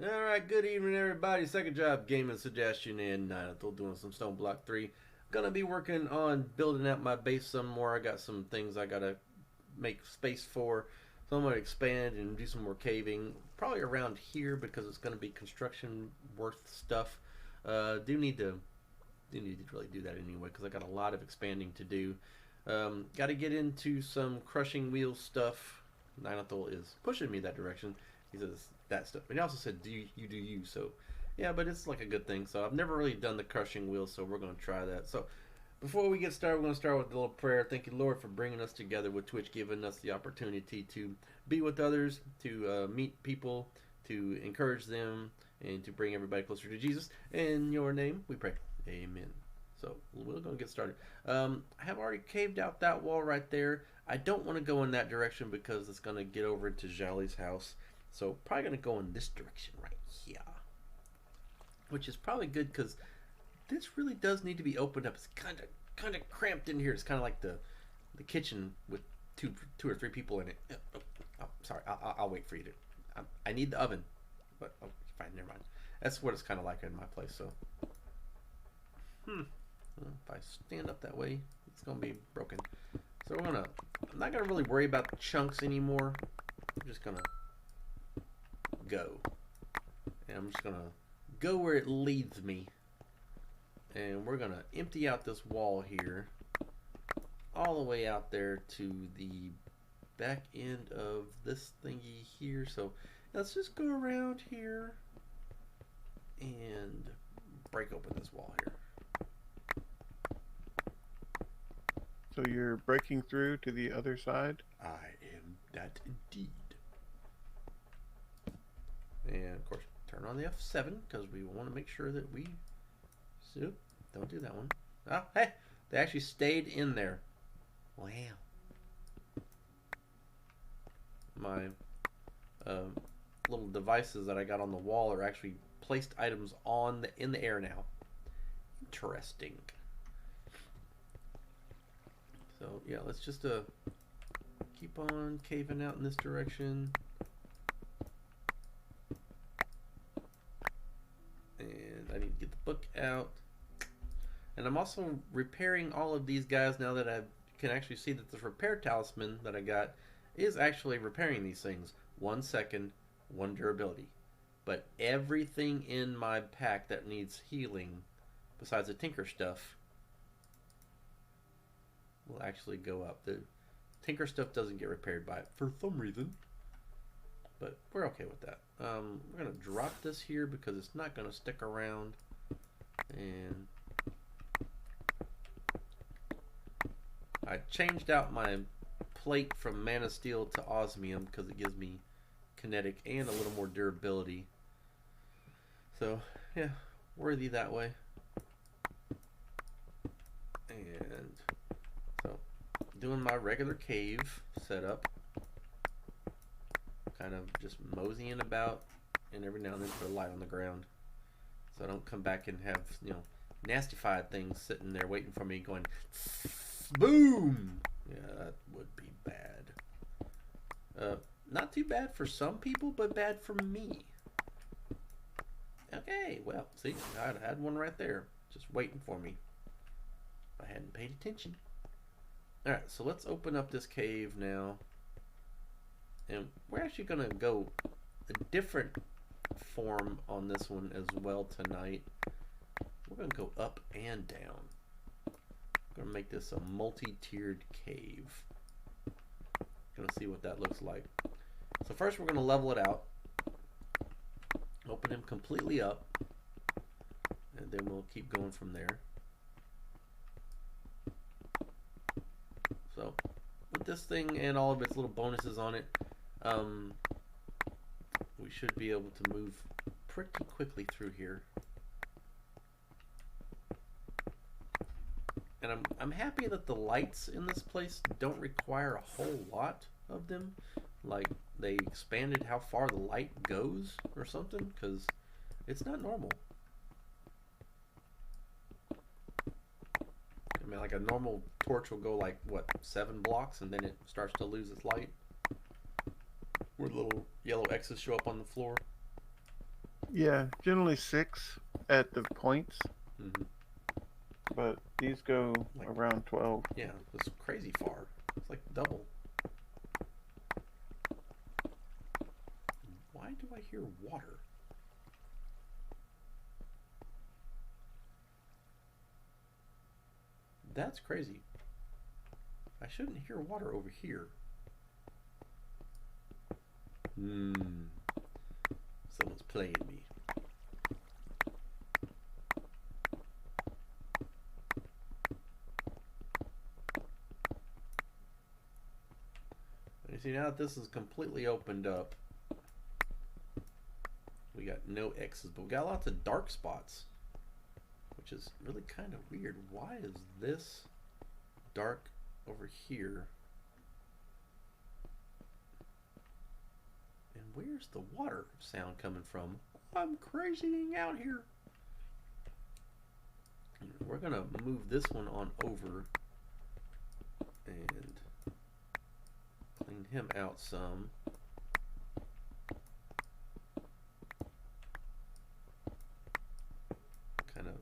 Alright, good evening everybody. Second job gaming suggestion and doing some Stoneblock 3. Gonna be working on building out my base some more. I got some things I gotta make space for. So I'm gonna expand and do some more caving. Probably around here because it's gonna be construction worth stuff. Do need to really do that anyway because I got a lot of expanding to do. Got to get into some crushing wheel stuff. Ninathol is pushing me that direction. He says that stuff. And he also said, do you. So, yeah, but it's like a good thing. So I've never really done the crushing wheel, so we're going to try that. So before we get started, we're going to start with a little prayer. Thank you, Lord, for bringing us together with Twitch, giving us the opportunity to be with others, to meet people, to encourage them, and to bring everybody closer to Jesus. In your name, we pray. Amen. So we're going to get started. I have already caved out that wall right there. I don't want to go in that direction because it's going to get over into Jolly's house. So probably going to go in this direction right here. Which is probably good because this really does need to be opened up. It's kind of cramped in here. It's kind of like the kitchen with two or three people in it. Oh, sorry. I'll wait for you to. I need the oven. But fine, never mind. That's what it's kind of like in my place. So. If I stand up that way, it's gonna be broken. So I'm not gonna really worry about the chunks anymore. I'm just gonna go. And I'm just gonna go where it leads me. And we're gonna empty out this wall here all the way out there to the back end of this thingy here. So let's just go around here and break open this wall here. So you're breaking through to the other side? I am that indeed. And of course, turn on the F7 because we want to make sure that we. So, don't do that one. Oh, hey, they actually stayed in there. Wow. My little devices that I got on the wall are actually placed items in the air now. Interesting. So yeah, let's just keep on caving out in this direction. And I need to get the book out. And I'm also repairing all of these guys now that I can actually see that this repair talisman that I got is actually repairing these things. 1 second, 1 durability. But everything in my pack that needs healing, besides the tinker stuff, will actually go up. The tinker stuff doesn't get repaired by it for some reason, but we're okay with that. We're gonna drop this here because it's not gonna stick around, and I changed out my plate from Mana Steel to Osmium because it gives me kinetic and a little more durability. So yeah, worthy that way. And doing my regular cave setup, kind of just moseying about, and every now and then put a light on the ground, so I don't come back and have nastified things sitting there waiting for me, going boom. Yeah, that would be bad. Not too bad for some people, but bad for me. Okay, well, see, I had one right there, just waiting for me. I hadn't paid attention. Alright, so let's open up this cave now. And we're actually going to go a different form on this one as well tonight. We're going to go up and down. We're going to make this a multi-tiered cave. Going to see what that looks like. So first we're going to level it out. Open him completely up. And then we'll keep going from there. So, with this thing and all of its little bonuses on it, we should be able to move pretty quickly through here. And I'm happy that the lights in this place don't require a whole lot of them. Like, they expanded how far the light goes or something, because it's not normal. I mean, like a normal torch will go like, what, 7 blocks, and then it starts to lose its light. Where the little yellow X's show up on the floor. Yeah, generally 6 at the points, Mm-hmm. but these go Like, around 12. yeah, it's crazy far. It's like double. Why do I hear water? That's crazy. I shouldn't hear water over here. Hmm. Someone's playing me. And you see, now that this is completely opened up, we got no X's, but we got lots of dark spots, which is really kind of weird. Why is this dark over here? And where's the water sound coming from? I'm crazying out here. We're gonna move this one on over and clean him out some. Kind of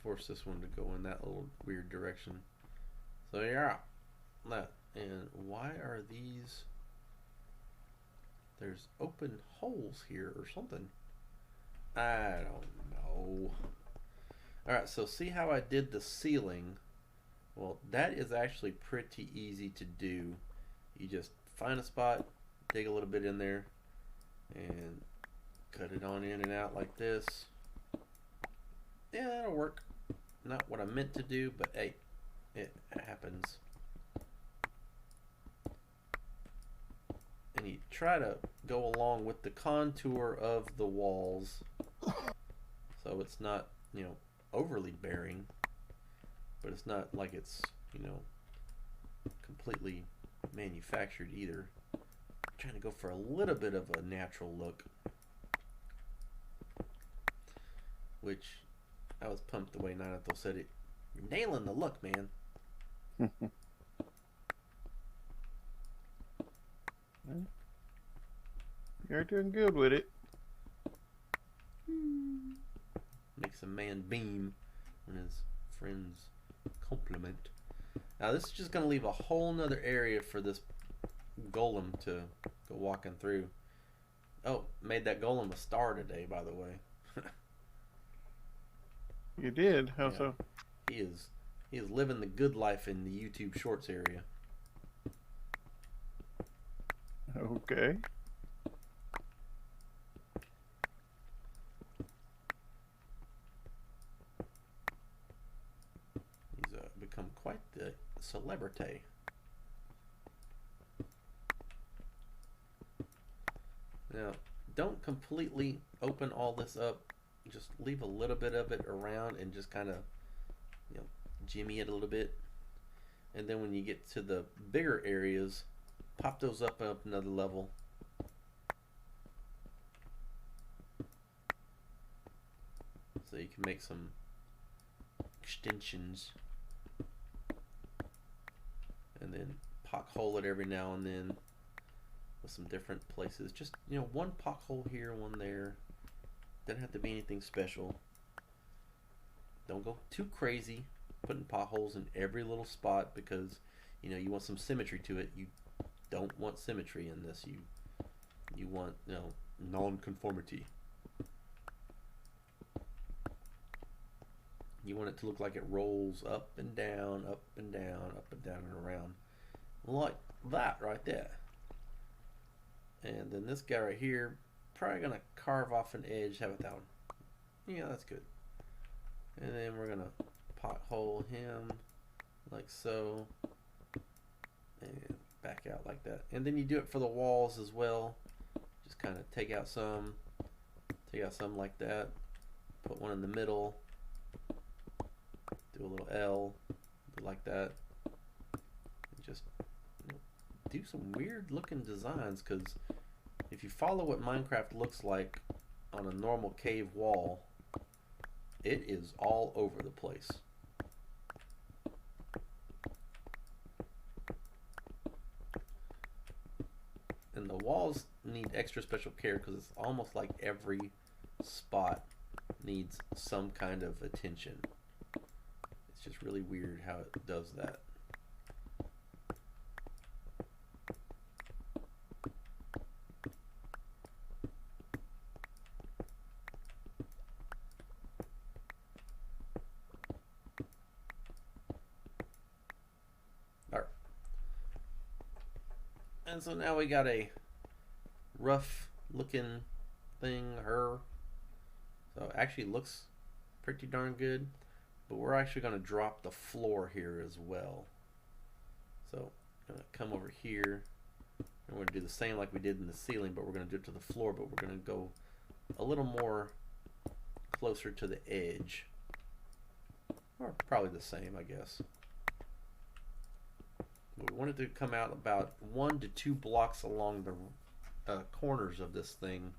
force this one to go in that little weird direction. So yeah, that. And why are these? There's open holes here or something. I don't know. Alright, so see how I did the ceiling? Well, that is actually pretty easy to do. You just find a spot, dig a little bit in there, and cut it on in and out like this. Yeah, that'll work. Not what I meant to do, but hey, it happens. And you try to go along with the contour of the walls so it's not, overly bearing, but it's not like it's, completely manufactured either. I'm trying to go for a little bit of a natural look, which I was pumped the way Nanato said it. You're nailing the look, man. You're doing good with it. Makes a man beam when his friends compliment. Now this is just going to leave a whole nother area for this golem to go walking through. Oh, made that golem a star today, by the way. You did? How Yeah. so? He is living the good life in the YouTube Shorts area. Okay. He's become quite the celebrity. Now, don't completely open all this up. Just leave a little bit of it around and just kind of, jimmy it a little bit. And then when you get to the bigger areas, pop those up another level. So you can make some extensions. And then pock hole it every now and then with some different places. Just, one pock hole here, one there. Doesn't have to be anything special. Don't go too crazy putting potholes in every little spot because you want some symmetry to it. You don't want symmetry in this. You want non-conformity. You want it to look like it rolls up and down, up and down, up and down and around, like that right there. And then this guy right here, probably gonna carve off an edge. How about that one? Yeah, that's good. And then we're gonna pothole him like so, and back out like that. And then you do it for the walls as well. Just kind of take out some like that. Put one in the middle. Do a little L, like that. And just do some weird looking designs, because if you follow what Minecraft looks like on a normal cave wall, it is all over the place. And the walls need extra special care because it's almost like every spot needs some kind of attention. It's just really weird how it does that. All right. And so now we got a rough looking thing, her. So it actually looks pretty darn good. But we're actually going to drop the floor here as well. So I'm going to come over here. And we're going to do the same like we did in the ceiling, but we're going to do it to the floor, but we're going to go a little more closer to the edge. Or probably the same, I guess. But we want it to come out about 1 to 2 blocks along the corners of this thing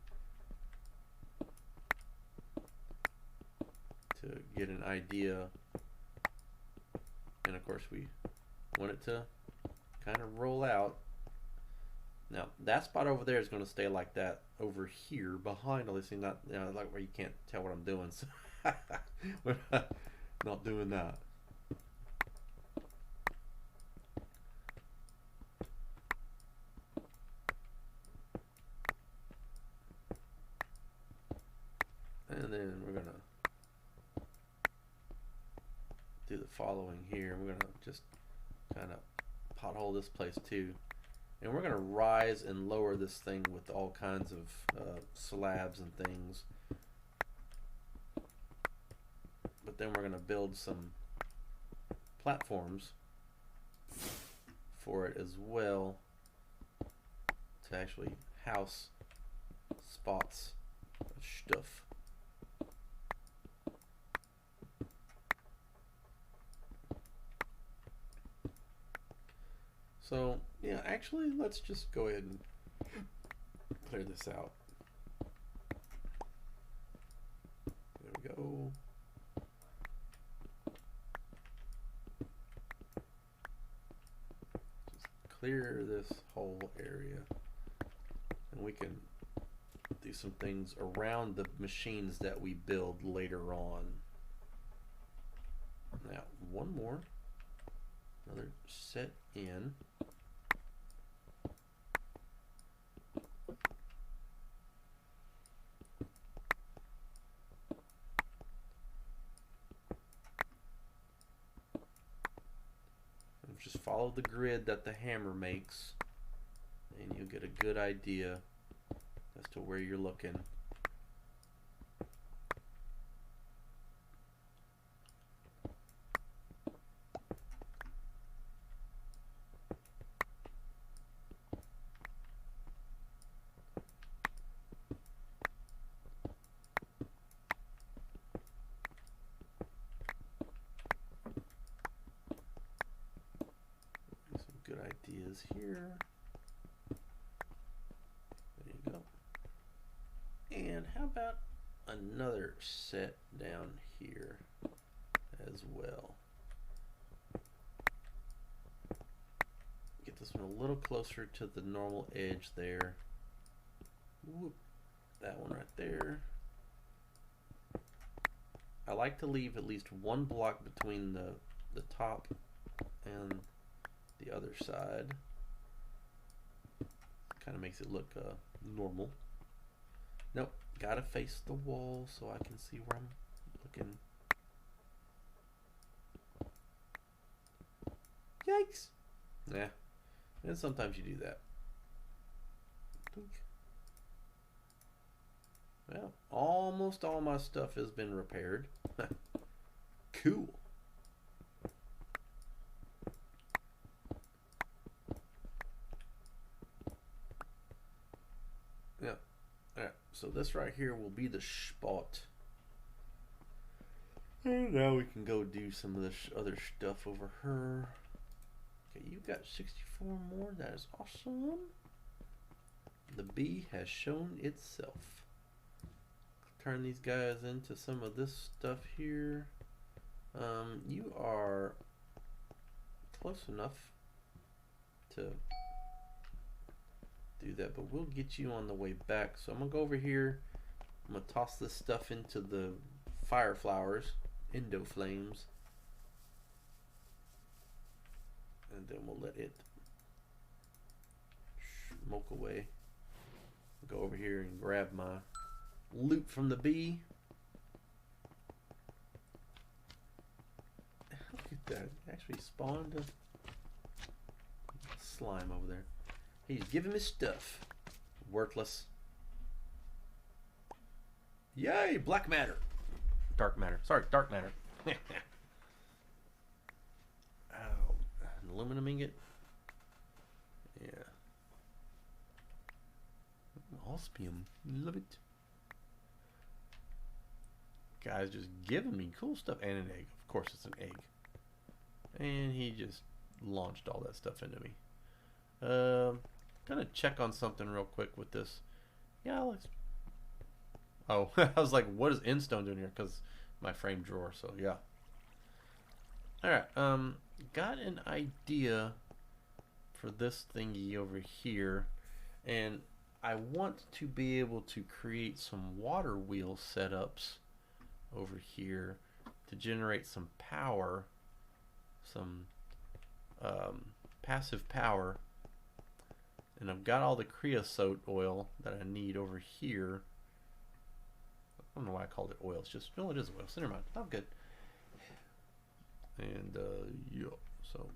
to get an idea. And of course we want it to kind of roll out. Now that spot over there is going to stay like that over here behind all this thing, not, you know, like where you can't tell what I'm doing, so we're not doing that. And then we're gonna do the following here. We're gonna just kind of pothole this place too, and we're gonna rise and lower this thing with all kinds of slabs and things. But then we're gonna build some platforms for it as well to actually house spots of stuff. So, yeah, actually, let's just go ahead and clear this out. There we go. Just clear this whole area. And we can do some things around the machines that we build later on. Now, one more. Another set in. Just follow the grid that the hammer makes and you'll get a good idea as to where you're looking. Good ideas here. There you go. And how about another set down here as well? Get this one a little closer to the normal edge there. Whoop, that one right there. I like to leave at least 1 block between the top and the other side. Kind of makes it look normal. Nope, gotta face the wall so I can see where I'm looking. Yikes! Yeah, and sometimes you do that. Well, almost all my stuff has been repaired. Cool. Yeah. Alright, so this right here will be the spot. And now we can go do some of this other stuff over her. Okay, you got 64 more. That is awesome. The bee has shown itself. Turn these guys into some of this stuff here. You are close enough to do that, but we'll get you on the way back. So I'm gonna go over here. I'm gonna toss this stuff into the fire flowers, Indo flames, and then we'll let it smoke away. Go over here and grab my loot from the bee. Look at that! It actually spawned a slime over there. He's giving me stuff. Worthless. Yay! Black matter. Dark matter. Sorry, dark matter. Ow. An aluminum ingot. Yeah. Osmium. Love it. Guy's just giving me cool stuff. And an egg. Of course it's an egg. And he just launched all that stuff into me. Gonna check on something real quick with this. Yeah, let's... Oh, I was like, what is Endstone doing here? Because my frame drawer, so yeah. Alright, got an idea for this thingy over here. And I want to be able to create some water wheel setups over here to generate some power, some passive power. And I've got all the creosote oil that I need over here. I don't know why I called it oil. It's just, no, it is oil. So never mind. I'm good. And, yeah. So,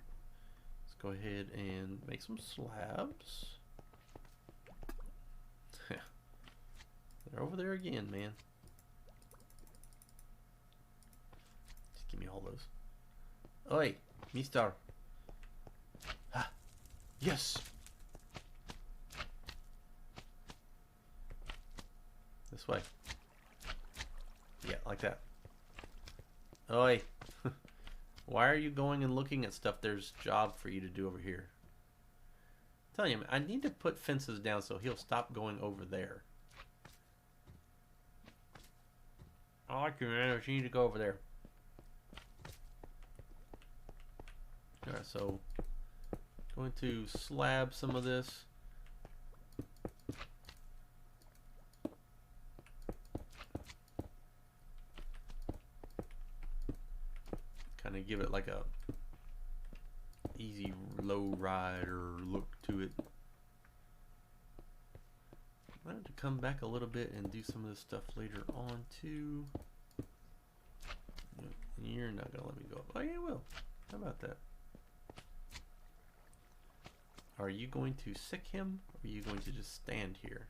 let's go ahead and make some slabs. They're over there again, man. Just give me all those. Oi, mister. Ah, yes. This way. Yeah, like that. Oi. Why are you going and looking at stuff there's job for you to do over here? I'm telling you, I need to put fences down so he'll stop going over there. I like you, man, but you need to go over there. Alright, so going to slab some of this. Kind of give it like a easy low rider look to it. I have to come back a little bit and do some of this stuff later on too. You're not gonna let me go up. Oh yeah, I will. How about that? Are you going to sick him, or are you going to just stand here?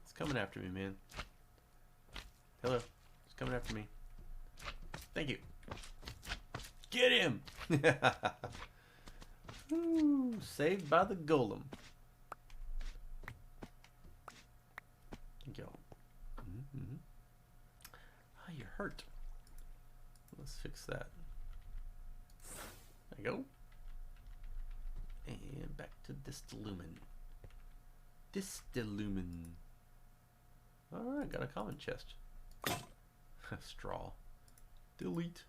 It's coming after me, man. Hello. It's coming after me. Thank you. Get him! Ooh, saved by the golem. Thank you. Ah, you're hurt. Let's fix that. There you go. And back to Distilumen. Distilumen. Alright, got a common chest. Straw. Delete.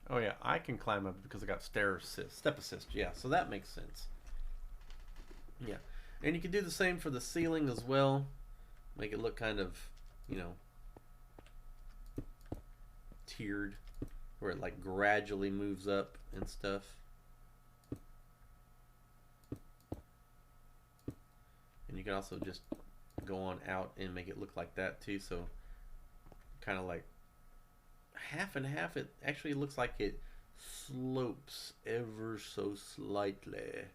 Oh yeah, I can climb up because I got step assist. Yeah, so that makes sense. Yeah, and you can do the same for the ceiling as well. Make it look kind of, you know, tiered, where it like gradually moves up and stuff. And you can also just go on out and make it look like that too. So kind of like half and half. It actually looks like it slopes ever so slightly,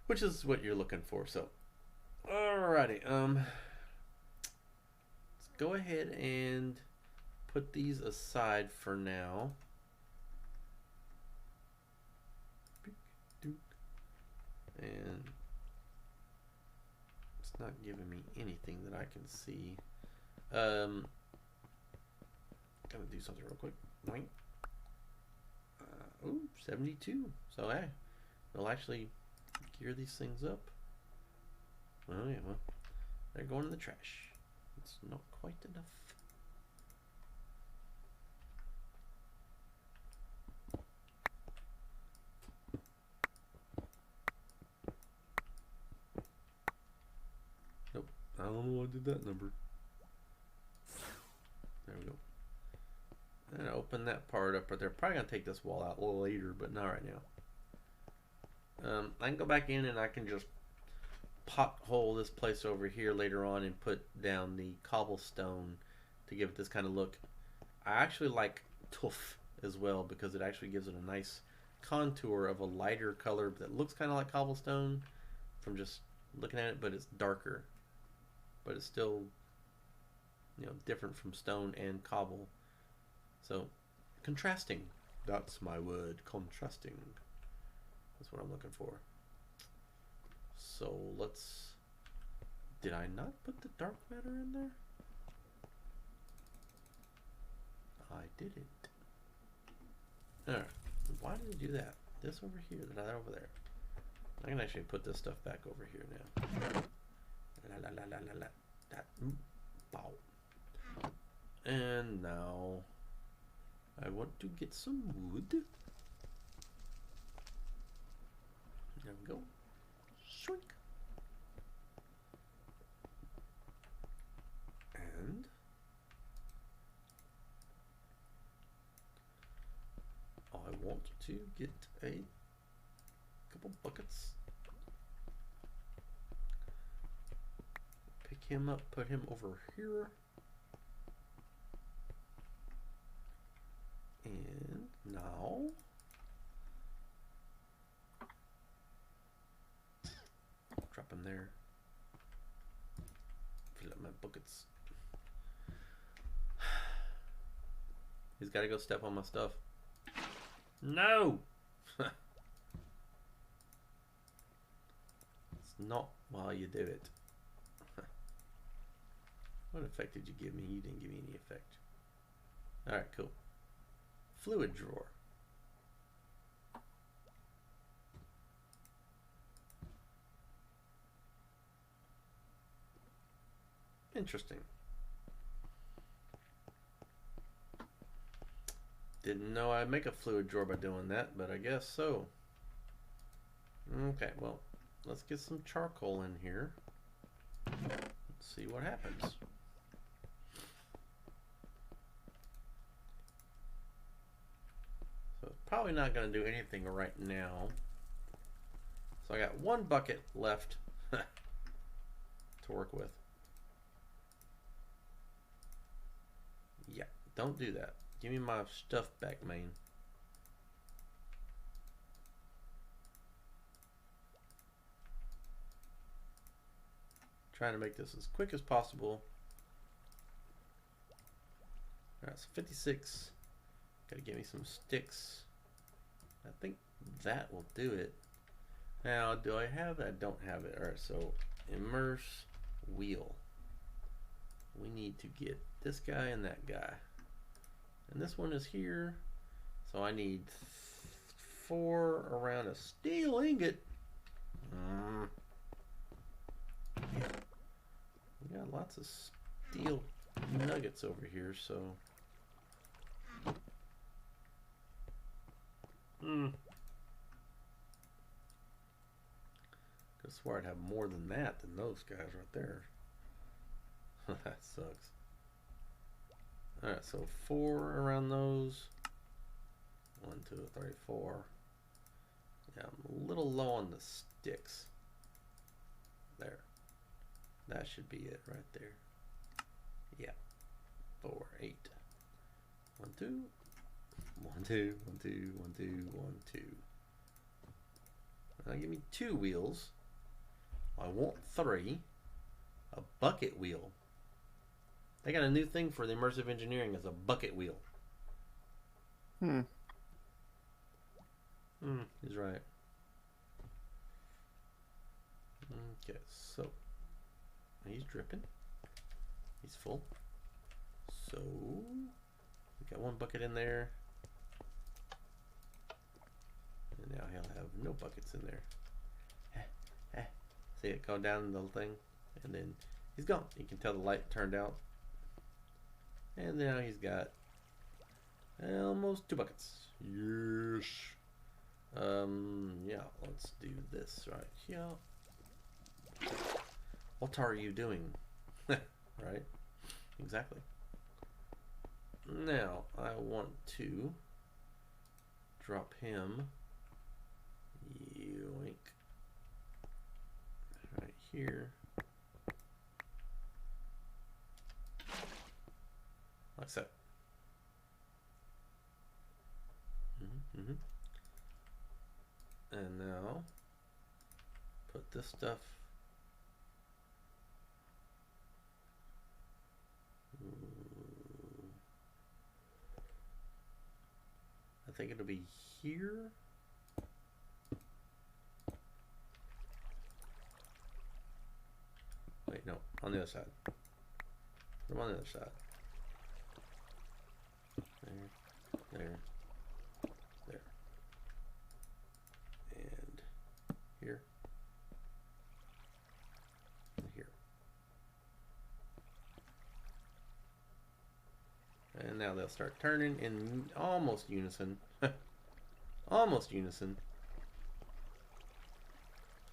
which is what you're looking for. So alrighty, let's go ahead and put these aside for now. And it's not giving me anything that I can see. Gotta do something real quick. Boing. Ooh, 72. So hey, we'll actually gear these things up. Oh yeah, well, they're going in the trash. It's not quite enough. Nope, I don't know why I did that number. There we go. And open that part up, but they're probably gonna take this wall out a little later, but not right now. I can go back in and I can just pothole this place over here later on and put down the cobblestone to give it this kind of look. I actually like tuff as well because it actually gives it a nice contour of a lighter color that looks kind of like cobblestone from just looking at it, but it's darker, but it's still, you know, different from stone and cobble. So contrasting, that's my word, contrasting. That's what I'm looking for. So let's, did I not put the dark matter in there? I didn't. Alright, why did it do that? This over here, that over there. I can actually put this stuff back over here now. La la la la la la. That. Bow. And now I want to get some wood. There we go. Shrink. And I want to get a couple buckets. Pick him up, put him over here. And now drop him there. Fill up my buckets. He's got to go step on my stuff. No! It's not while you do it. What effect did you give me? You didn't give me any effect. Alright, cool. Fluid drawer. Interesting. Didn't know I'd make a fluid drawer by doing that, but I guess so. Okay, well, let's get some charcoal in here. Let's see what happens. So it's probably not going to do anything right now. So I got one bucket left to work with. Yeah, don't do that. Give me my stuff back, man. Trying to make this as quick as possible. Alright, so 56. Gotta give me some sticks. I think that will do it. Now, do I have that? I don't have it. Alright, so immerse wheel. We need to get this guy and that guy. And this one is here. So I need 4 around a steel ingot. We got lots of steel nuggets over here, so. Could swear I'd have more than that than those guys right there. That sucks. Alright, so 4 around those. 1, 2, 3, 4. Yeah, I'm a little low on the sticks. There. That should be it right there. Yeah. 4, 8. 1, 2. 1, 2, 1, 2, 1, 2, 1, 2. Now give me 2 wheels. I want 3. A bucket wheel. They got a new thing for the immersive engineering as a bucket wheel. He's right. Okay, so he's dripping. He's full. So we got 1 bucket in there. now he'll have no buckets in there. See it go down the thing, and then he's gone. You can tell the light turned out, and now he's got almost 2 buckets. Yes. Yeah, let's do this right here. What are you doing? Right? Exactly. Now, I want to drop him. Yoink. Right here. Like so. And now, put this stuff. I think it'll be here. Wait, no, on the other side. Put them on the other side. There. And here. And here. And now they'll start turning in almost unison. Almost unison.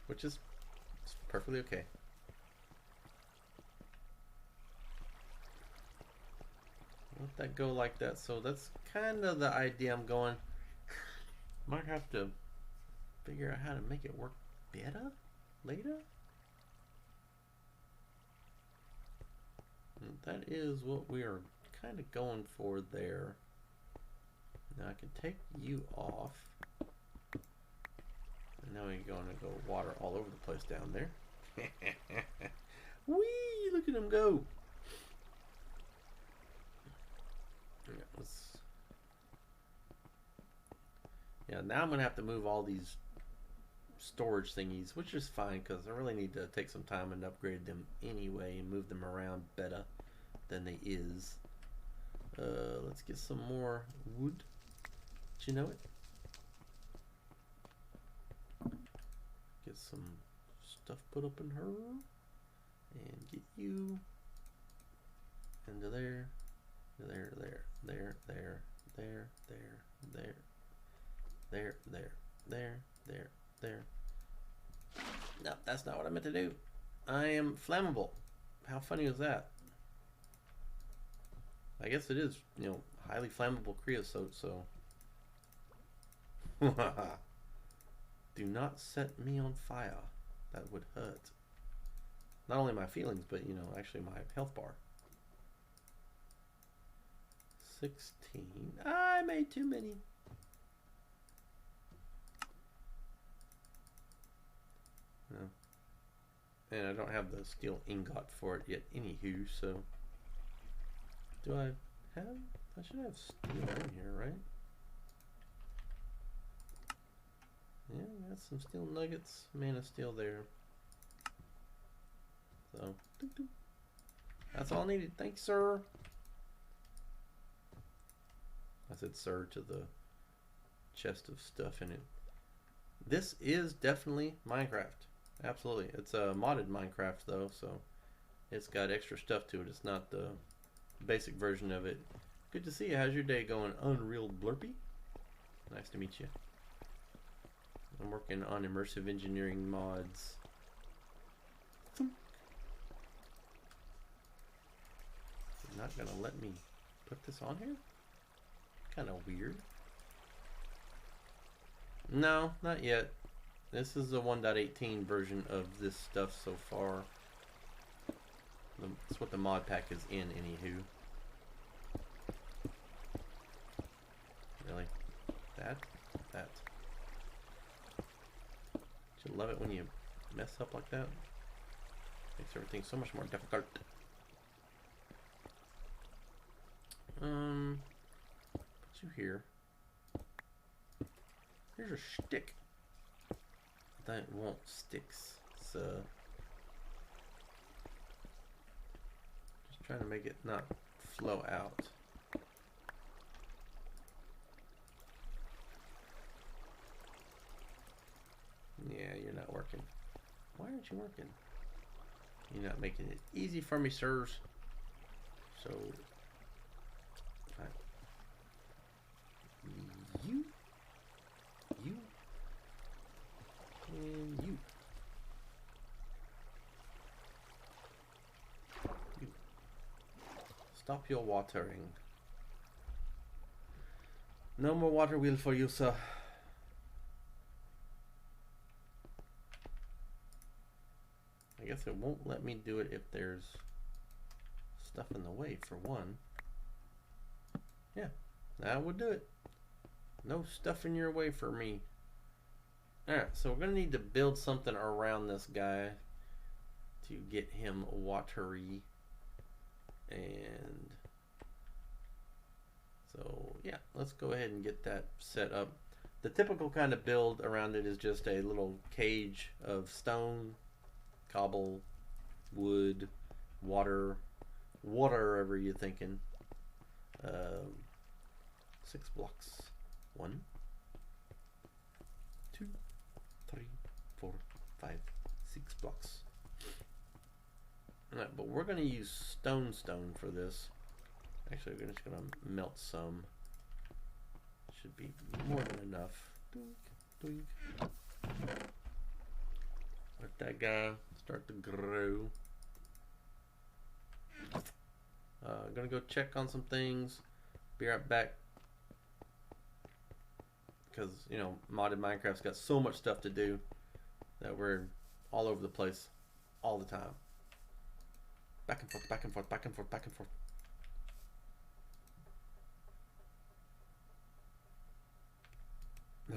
Which is perfectly okay. Let that go like that. So that's kind of the idea I'm going. Might have to figure out how to make it work better later. And that is what we are kind of going for there. Now I can take you off. And now we're going to go water all over the place down there. Whee! Look at him go. Yeah, now I'm going to have to move all these storage thingies, which is fine because I really need to take some time and upgrade them anyway and move them around better than they is. Let's get some more wood. Do you know it? Get some stuff put up in her. And get you into there. There. No, that's not what I meant to do. I am flammable. How funny is that? I guess it is, you know, highly flammable creosote, so. Do not set me on fire. That would hurt. Not only my feelings, but, you know, actually my health bar. 16. I made too many. No. And I don't have the steel ingot for it yet anywho, so. Do I have? I should have steel in here, right? Yeah, got some steel nuggets. Man of steel there. So, that's all I needed. Thanks, sir. I said sir to the chest of stuff in it. This is definitely Minecraft. Absolutely. It's a modded Minecraft though, so it's got extra stuff to it. It's not the basic version of it. Good to see you. How's your day going, Unreal Blurpy? Nice to meet you. I'm working on immersive engineering mods. You're not gonna let me put this on here? Kind of weird. No, not yet. This is the 1.18 version of this stuff so far. That's what the mod pack is in, anywho. Really? That? You love it when you mess up like that? Makes everything so much more difficult. Put you here. Here's a stick. That won't sticks. So just trying to make it not flow out. ain't you working? You're not making it easy for me, sirs. So, you, and you. Stop your watering. No more water wheel for you, sir. I guess it won't let me do it if there's stuff in the way, for one. Yeah, that would do it. No stuff in your way for me. Alright, so we're going to need to build something around this guy to get him watery. And so, yeah, let's go ahead and get that set up. The typical kind of build around it is just a little cage of stone, cobble, wood, water, whatever you're thinking. 6 blocks. 1, 2, 3, 4, 5, 6 blocks. Alright, but we're going to use stone for this. Actually, we're just going to melt some. Should be more than enough. Doink, doink. Let that guy start to grow. Gonna go check on some things. Be right back. Because, you know, modded Minecraft's got so much stuff to do that we're all over the place all the time. Back and forth, back and forth, back and forth, back and forth. It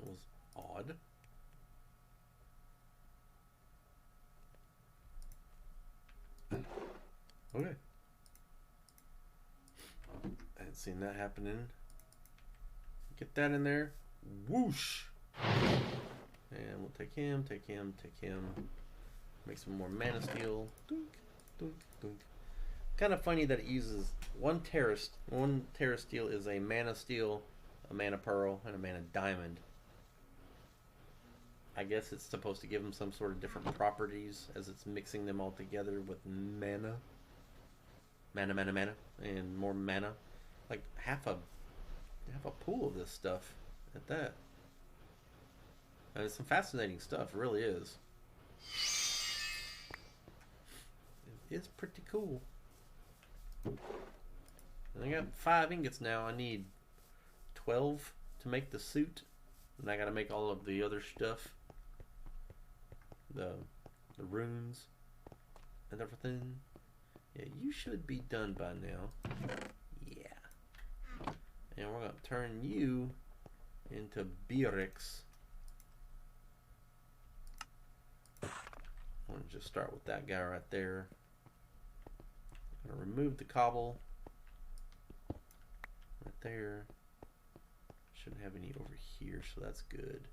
was odd. Okay. I hadn't seen that happening. Get that in there. Whoosh! And we'll take him, take him, take him. Make some more mana steel. Dunk, dunk, dunk. Kind of funny that it uses one terra steel is a mana steel, a mana pearl, and a mana diamond. I guess it's supposed to give them some sort of different properties as it's mixing them all together with mana. Mana, and more mana. Like half a pool of this stuff at that. And it's some fascinating stuff, it really is. It's pretty cool. And I got 5 ingots now. I need 12 to make the suit. And I gotta make all of the other stuff. The runes and everything. Yeah, you should be done by now. Yeah. And we're gonna turn you into Bricks. I'm gonna just start with that guy right there. I'm gonna remove the cobble right there. Shouldn't have any over here, so that's good.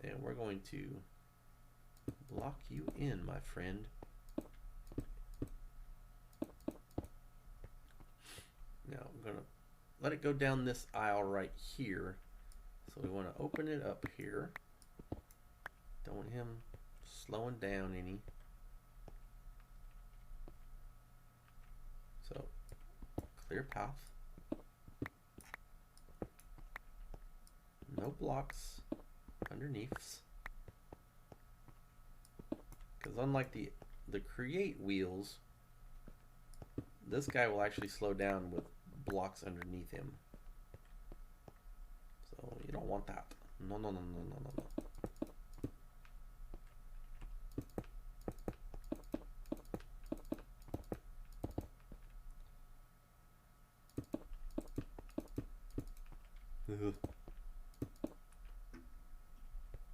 And we're going to block you in, my friend. Now I'm gonna let it go down this aisle right here. So we want to open it up here. Don't want him slowing down any. So clear path. No blocks underneath. Because unlike the create wheels, this guy will actually slow down with blocks underneath him. So you don't want that. No, no, no, no, no, no, no.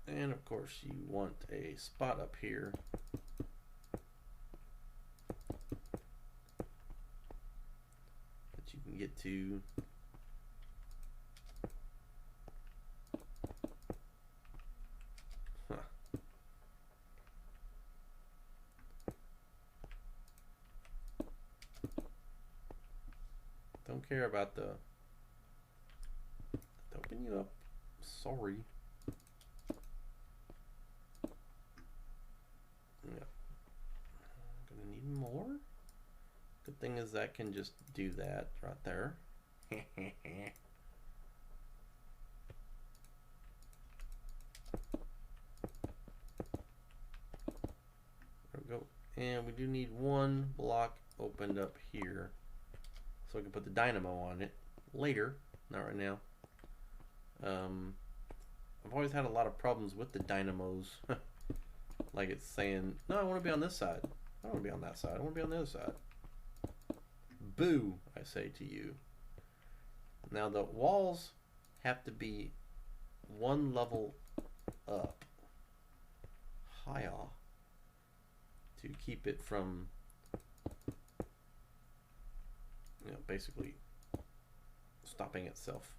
And of course you want a spot up here that you can get to. Huh. Don't care about the open you up. Sorry. I need more. Good thing is that can just do that right there. There we go. And we do need one block opened up here, so I can put the dynamo on it later, not right now. I've always had a lot of problems with the dynamos. Like it's saying, no, I want to be on this side. I don't want to be on that side. I want to be on the other side. Boo, I say to you. Now the walls have to be one level up, higher, to keep it from, you know, basically stopping itself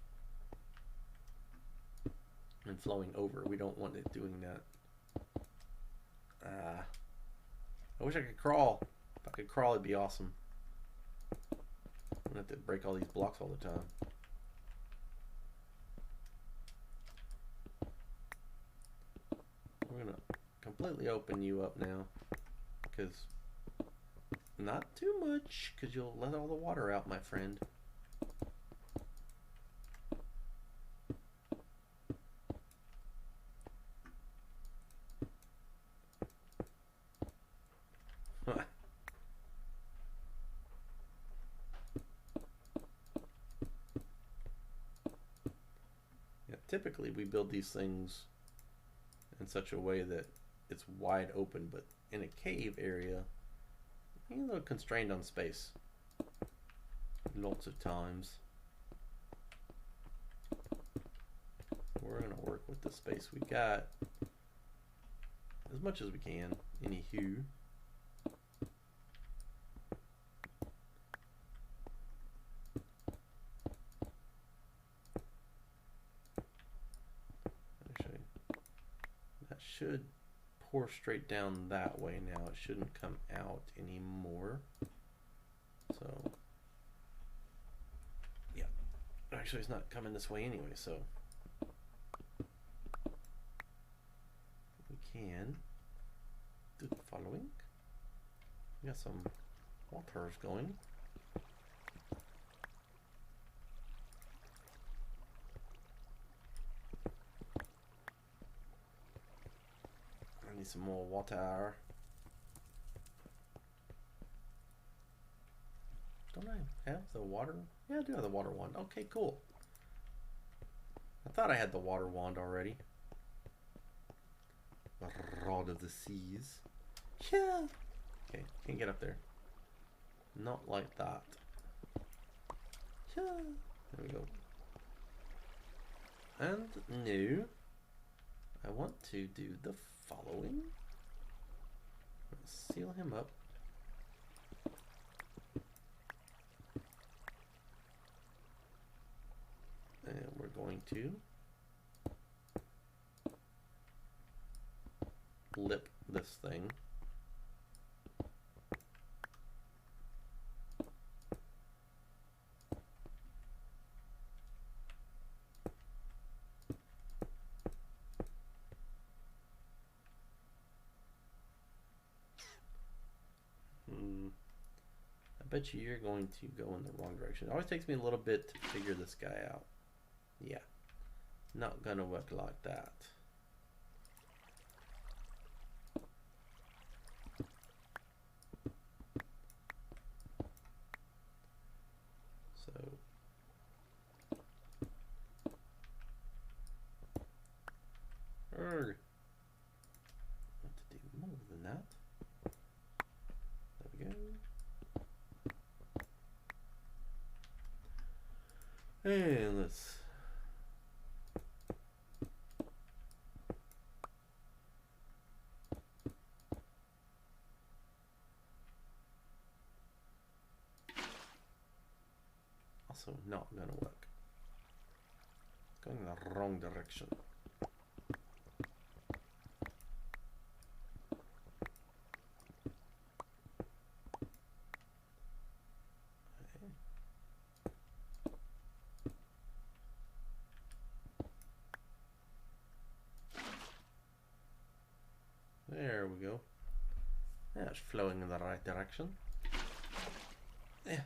and flowing over. We don't want it doing that. I wish I could crawl. If I could crawl, it'd be awesome. I don't have to break all these blocks all the time. We're gonna completely open you up now, because not too much, because you'll let all the water out, my friend. Typically we build these things in such a way that it's wide open, but in a cave area you're a little constrained on space lots of times. We're gonna work with the space we got as much as we can. Anywho, should pour straight down that way now. It shouldn't come out anymore. So, yeah. Actually, it's not coming this way anyway, so we can do the following. We got some waters going. Need some more water. Don't I have the water? Yeah, I do have the water wand. Okay, cool. I thought I had the water wand already. The rod of the seas. Yeah. Okay, can't get up there. Not like that. Yeah. There we go. And now I want to do the following. Seal him up. And we're going to lip this thing. I bet you're going to go in the wrong direction. It always takes me a little bit to figure this guy out. Yeah, not gonna work like that. So want to do more than that. There we go. And let's also not gonna work. Going in the wrong direction. There we go. That much flowing in the right direction. Yeah.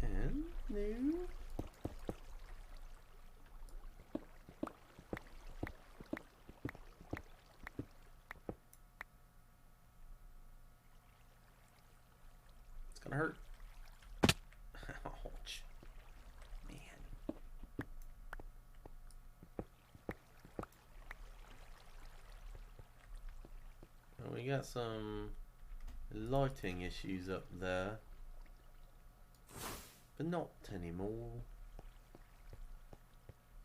And new. Gonna hurt. Ouch. Man. Well, we got some lighting issues up there. But not anymore.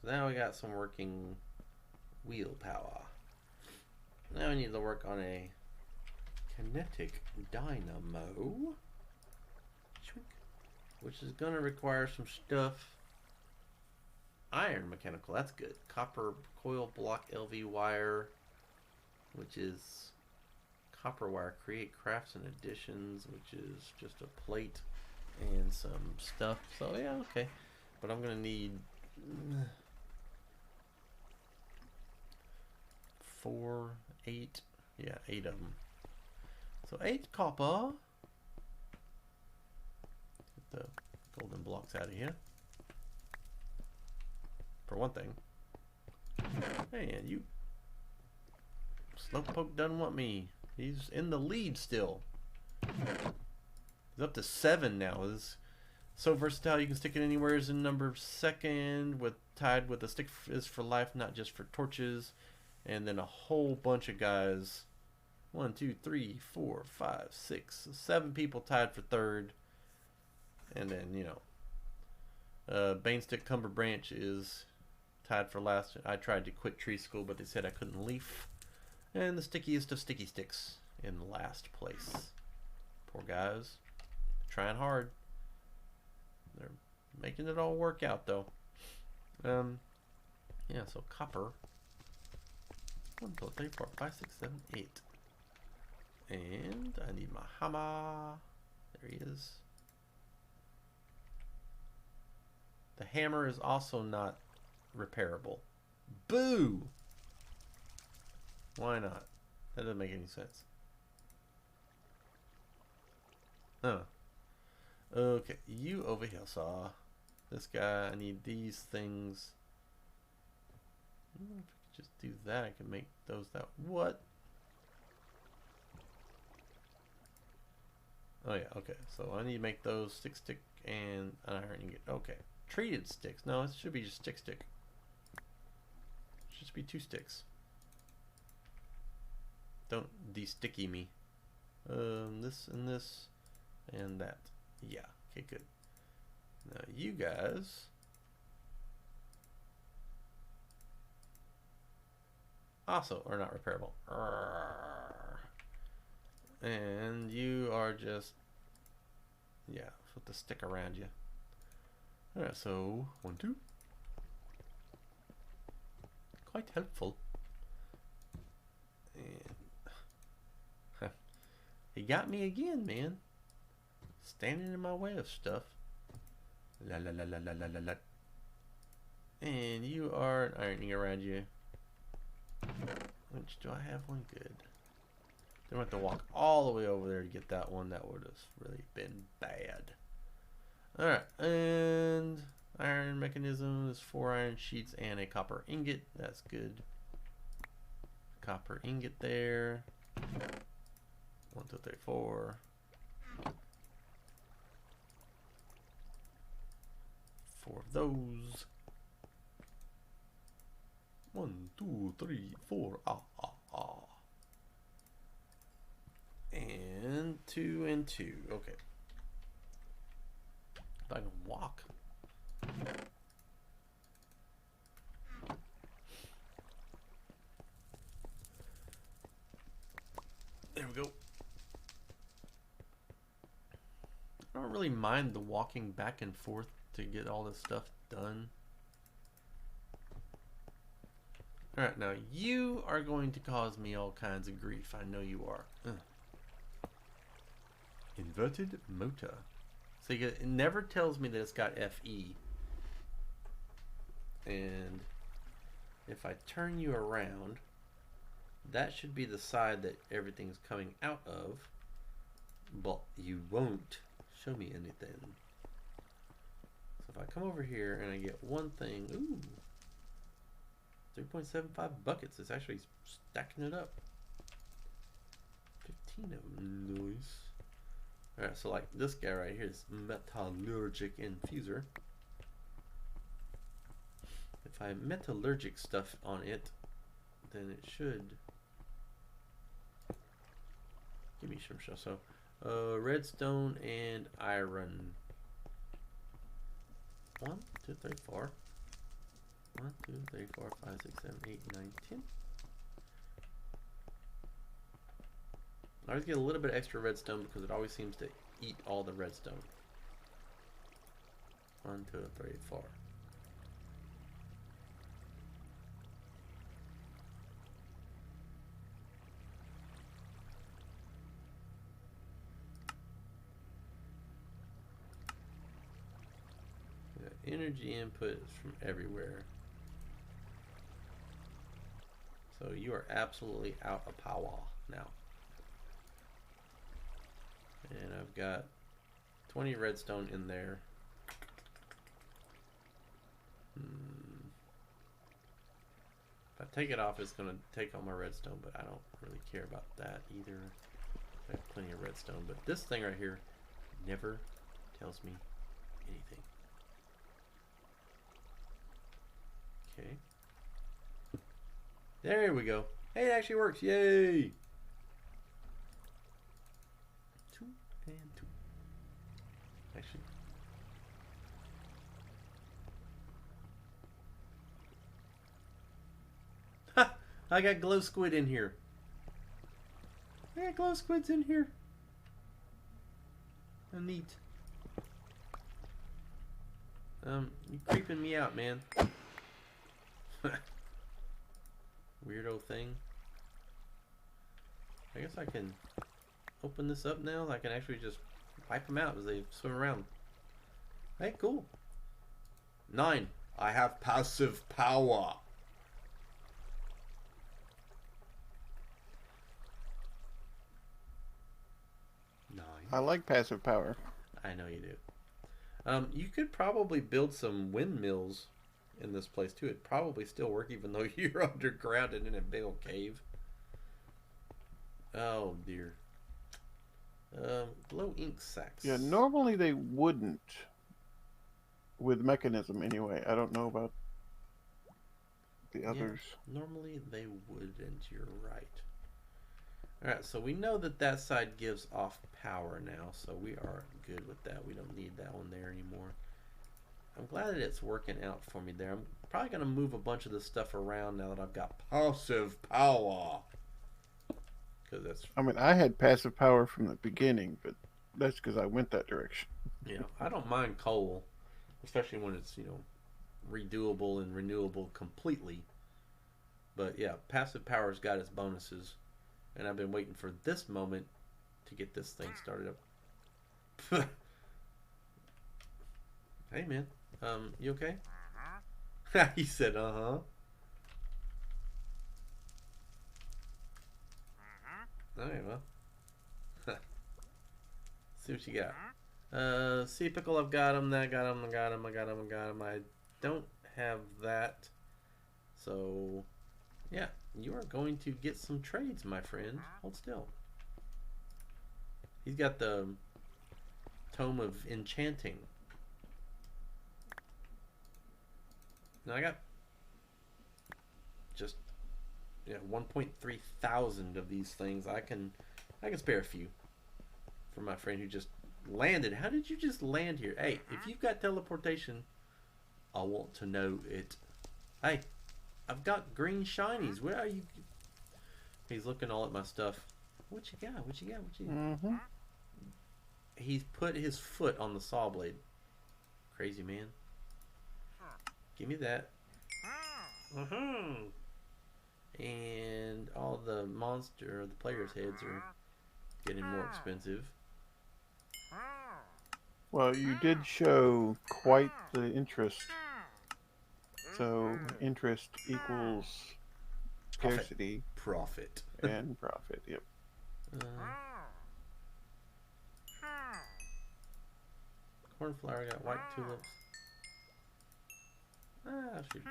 So now we got some working wheel power. Now we need to work on a kinetic dynamo, which is going to require some stuff. Iron mechanical, that's good. Copper coil block LV wire, which is copper wire. Create crafts and additions, which is just a plate and some stuff. So yeah, okay. But I'm going to need 4, 8. Yeah, 8 of them. So 8 copper. Get the golden blocks out of here. For one thing. Hey, and you. Slowpoke doesn't want me. He's in the lead still. He's up to 7 now. It's so versatile. You can stick it anywhere. Is in number 2nd. Tied with a stick is for life, not just for torches. And then a whole bunch of guys. 1, 2, 3, 4, 5, 6, 7 people tied for 3rd. And then, you know, Banestick Cumber Branch is tied for last. I tried to quit tree school, but they said I couldn't leaf. And the stickiest of sticky sticks in last place. Poor guys. Trying hard. They're making it all work out, though. Yeah, so copper. 1, 2, 3, 4, 5, 6, 7, 8. And I need my hammer. There he is. The hammer is also not repairable. Boo! Why not? That doesn't make any sense. Oh. Okay, you over here, saw. This guy, I need these things. If I could just do that, I can make those that. What? Oh yeah, okay. So I need to make those stick and iron ingot. Okay. Treated sticks. No, it should be just stick. Should just be 2 sticks. Don't de-sticky me. This and this and that. Yeah. Okay, good. Now you guys also are not repairable. And you are just, yeah, with the stick around you. Alright, so 1, 2. Quite helpful. And he got me again, man. Standing in my way of stuff. La la la la la la la la. And you are ironing around you. Which do I have one good? Then we have to walk all the way over there to get that one. That would have really been bad. Alright, and iron mechanism is 4 iron sheets and a copper ingot. That's good. Copper ingot there. 1, 2, 3, 4. 4 of those. 1, 2, 3, 4. And 2 and 2. Okay. If I can walk. There we go. I don't really mind the walking back and forth to get all this stuff done. Alright, now you are going to cause me all kinds of grief. I know you are. Inverted motor. So it never tells me that it's got FE. And if I turn you around, that should be the side that everything's coming out of. But you won't show me anything. So if I come over here and I get one thing, ooh, 3.75 buckets. It's actually stacking it up. 15 of them, nice. Alright, so like this guy right here is metallurgic infuser. If I metallurgic stuff on it, then it should give me some stuff. So redstone and iron. 1, 2, 3, 4. 1, 2, 3, 4, 5, 6, 7, 8, 9, 10. I always get a little bit extra redstone because it always seems to eat all the redstone. 1, 2, 3, 4. The energy input is from everywhere. So you are absolutely out of power now. And I've got 20 redstone in there. If I take it off, it's going to take all my redstone, but I don't really care about that either. I have plenty of redstone, but this thing right here never tells me anything. Okay. There we go. Hey, it actually works. Yay! 2 and 2. Actually. Ha! I got glow squid in here. I got glow squids in here. Oh, neat. You creeping me out, man. Weirdo thing. I guess I can open this up now. I can actually just wipe them out as they swim around. Hey, cool. 9. I have passive power. 9. I like passive power. I know you do. You could probably build some windmills in this place too. It'd probably still work even though you're underground and in a big old cave. Oh dear. Glow ink sacks. Yeah, normally they wouldn't. With mechanism anyway. I don't know about the others. Normally they wouldn't, you're right. Alright, so we know that that side gives off power now, so we are good with that. We don't need that one there anymore. I'm glad that it's working out for me there. I'm probably going to move a bunch of this stuff around now that I've got passive power. Because that's... I mean, I had passive power from the beginning, but that's because I went that direction. Yeah, I don't mind coal, especially when it's, you know, redoable and renewable completely. But yeah, passive power's got its bonuses. And I've been waiting for this moment to get this thing started up. Hey, man. You okay? He said, uh-huh. Alright, well. See what you got. Sea pickle, I've got him. I got him. I don't have that. So, yeah. You are going to get some trades, my friend. Hold still. He's got the Tome of Enchanting. Now I got just 1.3 thousand of these things. I can spare a few for my friend who just landed. How did you just land here? Hey, if you've got teleportation, I want to know it. Hey, I've got green shinies. Where are you? He's looking all at my stuff. What you got? What you got? What you got? Mm-hmm. He's put his foot on the saw blade. Crazy man. Give me that. And all the the players' heads are getting more expensive. Well, you did show quite the interest. So interest equals Profit. scarcity Profit. and profit. Yep. Cornflower got white tulips. I should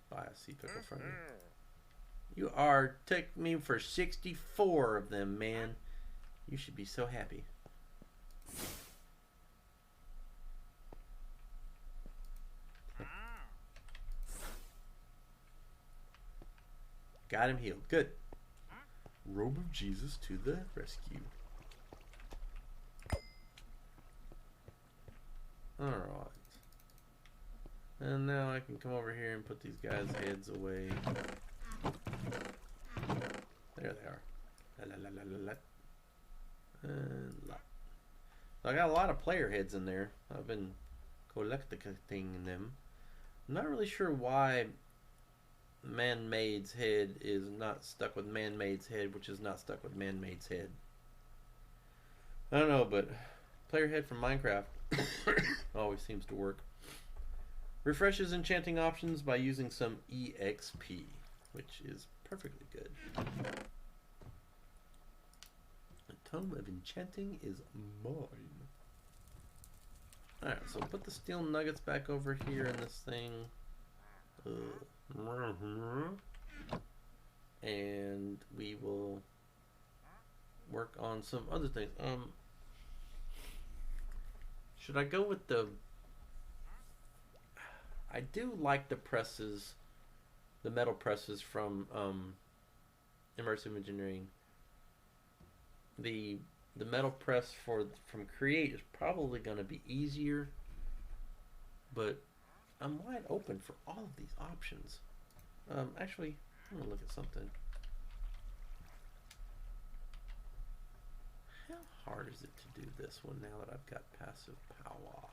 buy a sea pickle from you. You are took me for 64 of them, man. You should be so happy. Got him healed. Good. Robe of Jesus to the rescue. Alright. And now I can come over here and put these guys' heads away. There they are. La, la, la, la, la. And la. So I got a lot of player heads in there. I've been collecting them. I'm not really sure why Man-Made's head is not stuck with Man-Made's head, which is not stuck with Man-Made's head. I don't know, but player head from Minecraft always seems to work. Refreshes enchanting options by using some EXP, which is perfectly good. The Tome of Enchanting is mine. Alright, so put the steel nuggets back over here in this thing. And we will work on some other things. Should I go with the... I do like the presses, the metal presses from Immersive Engineering. The metal press from Create is probably going to be easier, but I'm wide open for all of these options. Actually, I'm going to look at something. How hard is it to do this one now that I've got passive power?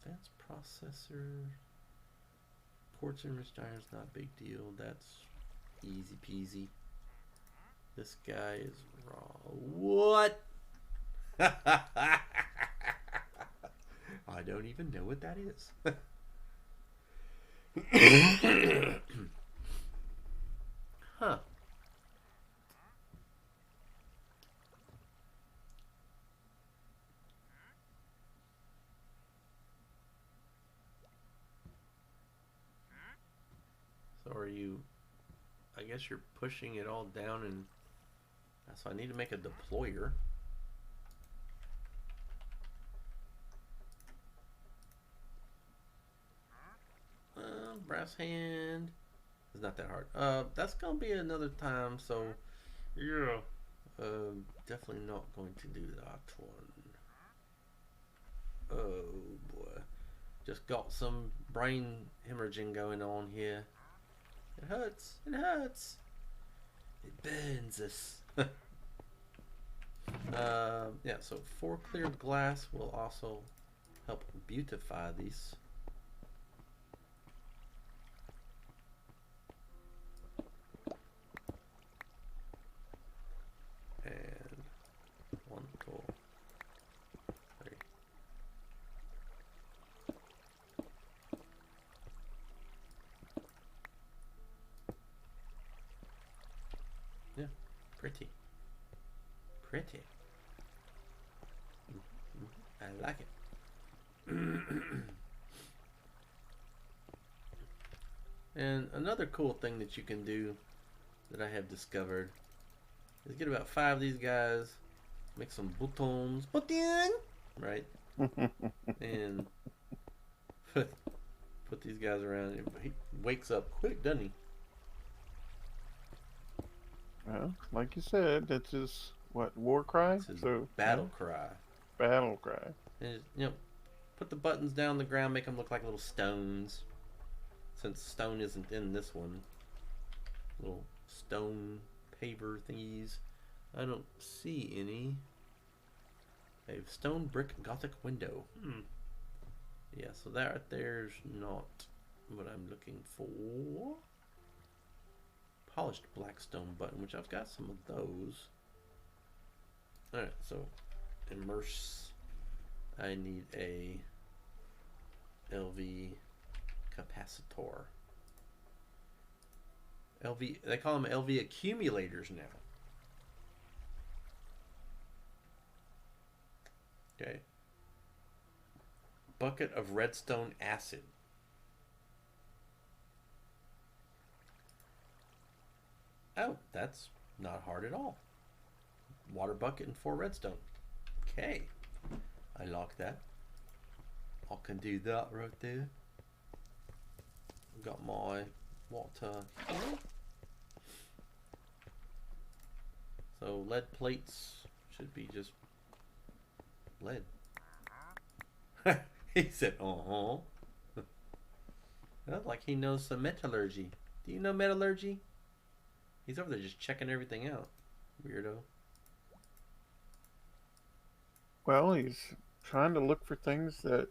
Advanced processor. Quartz enriched iron is not a big deal. That's easy peasy. This guy is raw. What? I don't even know what that is. Huh. So are you... I guess you're pushing it all down, and so I need to make a deployer. Brass hand. It's not that hard. That's gonna be another time. So yeah, definitely not going to do that one. Oh boy, just got some brain hemorrhaging going on here. It hurts. It hurts. It burns us. Yeah, so 4 clear glass will also help beautify these. And 1, 2, 3. Yeah, pretty. Pretty. I like it. And another cool thing that you can do that I have discovered is get about 5 of these guys, make some boutons, right? And put these guys around. He wakes up quick, doesn't he? Well, like you said, that's his war cry. It's his battle cry. Battle cry. And put the buttons down the ground, make them look like little stones. Since stone isn't in this one, little stone paver thingies. I don't see any. A stone brick Gothic window. Yeah, so that right there's not what I'm looking for. polished black stone button, which I've got some of those. Alright, so immerse. I need a LV capacitor. LV, they call them LV accumulators now. Okay. Bucket of redstone acid. Oh, that's not hard at all. Water bucket and 4 redstone. Okay. I like that. I can do that right there. Got my water here. So lead plates should be just lead. He said, uh-huh. Like he knows some metallurgy. Do you know metallurgy? He's over there just checking everything out. Weirdo. Well, he's trying to look for things that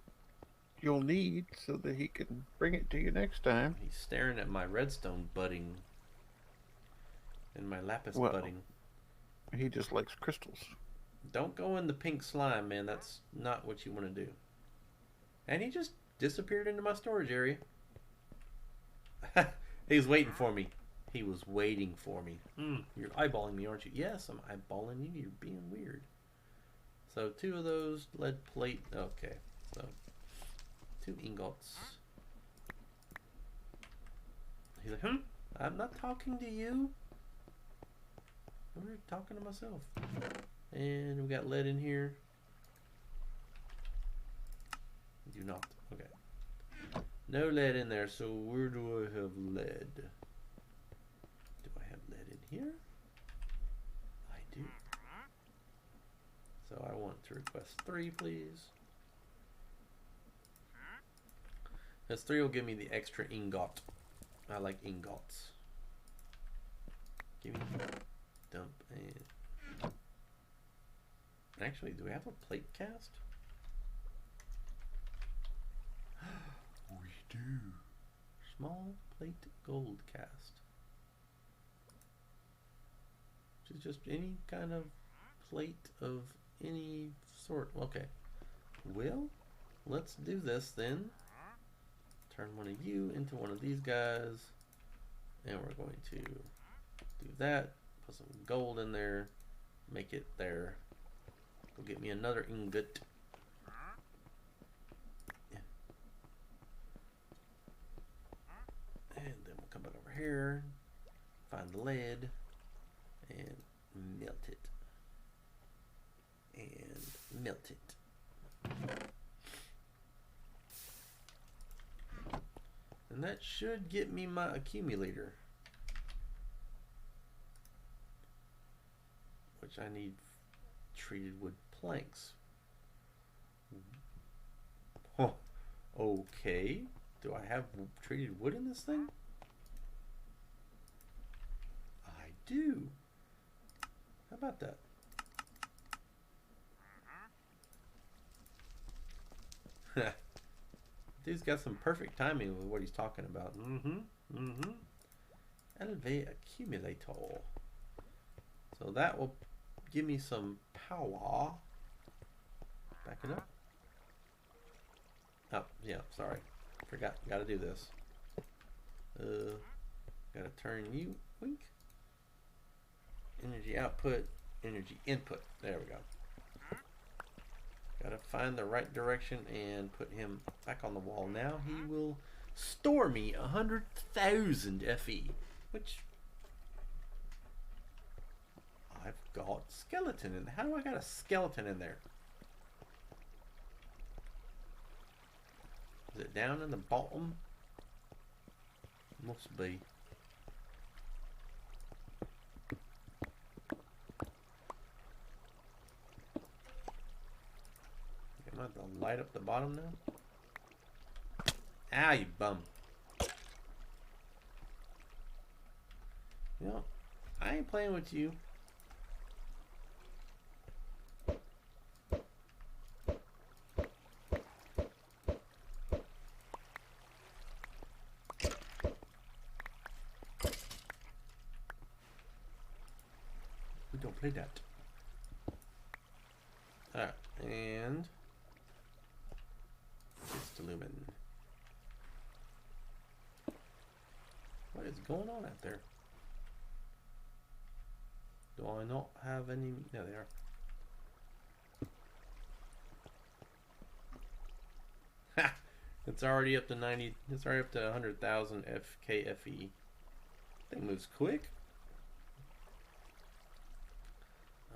you'll need so that he can bring it to you next time. He's staring at my redstone budding and my lapis budding. He just likes crystals. Don't go in the pink slime, man. That's not what you want to do. And he just disappeared into my storage area. He was waiting for me. He was waiting for me. You're eyeballing me, aren't you? Yes, I'm eyeballing you. You're being weird. So 2 of those lead plate. Okay, so 2 ingots. He's like, I'm not talking to you. I'm talking to myself. And we got lead in here. Do not. Okay. No lead in there, so where do I have lead? Do I have lead in here? I do. So I want to request 3, please. This 3 will give me the extra ingot. I like ingots. Give me dump and... Actually, do we have a plate cast? We do. Small plate gold cast. Which is just any kind of plate of any sort. Okay. Well, let's do this then. Turn one of you into one of these guys. And we're going to do that. Put some gold in there. Make it there. Go get me another ingot. Yeah. And then we'll come back over here. Find the lead. And melt it. And melt it. And that should get me my accumulator. Which I need treated wood planks. Oh, okay. Do I have treated wood in this thing? I do. How about that? Dude's got some perfect timing with what he's talking about. Elevate accumulator. So that will give me some power. Back it up. Oh, yeah, sorry. Forgot. Gotta do this. Gotta turn you. Wink. Energy output. Energy input. There we go. Gotta find the right direction and put him back on the wall. Now he will store me 100,000 FE, which I've got skeleton in. How do I got a skeleton in there? Is it down in the bottom? Must be. I'm going to have to light up the bottom now. Ah, you bum. You know, I ain't playing with you. play that. Alright, and it's lumen. What is going on out there? Do I not have any? No, they are. Ha! It's already up to 90. It's already up to 100,000 FKFE. Thing moves quick.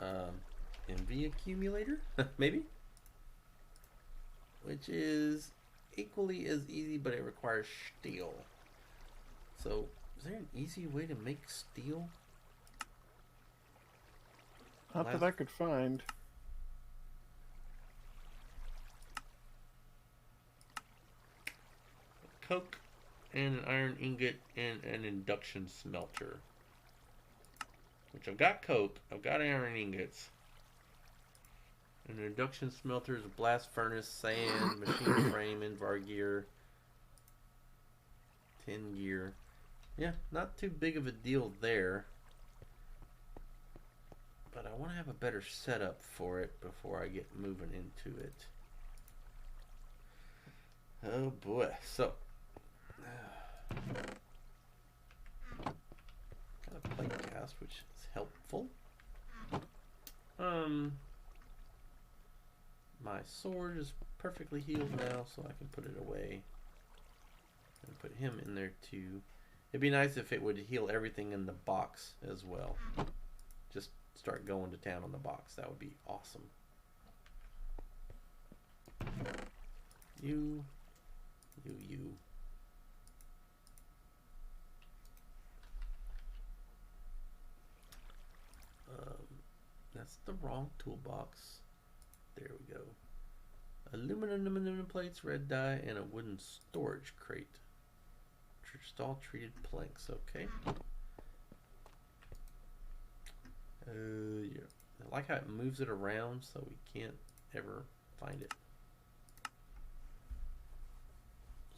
MV accumulator, maybe, which is equally as easy, but it requires steel. So, is there an easy way to make steel? Not that I could find. Coke and an iron ingot and an induction smelter. Which I've got coke, I've got iron ingots. An induction smelter is a blast furnace, sand, machine frame, invar gear, tin gear. Yeah, not too big of a deal there. But I want to have a better setup for it before I get moving into it. Oh boy. So, got a plate cast, which is helpful. My sword is perfectly healed now, so I can put it away. And put him in there too. It'd be nice if it would heal everything in the box as well. Just start going to town on the box. That would be awesome. You. That's the wrong toolbox. There we go. Aluminum plates, red dye, and a wooden storage crate. Just all treated planks. Okay. Yeah. I like how it moves it around so we can't ever find it.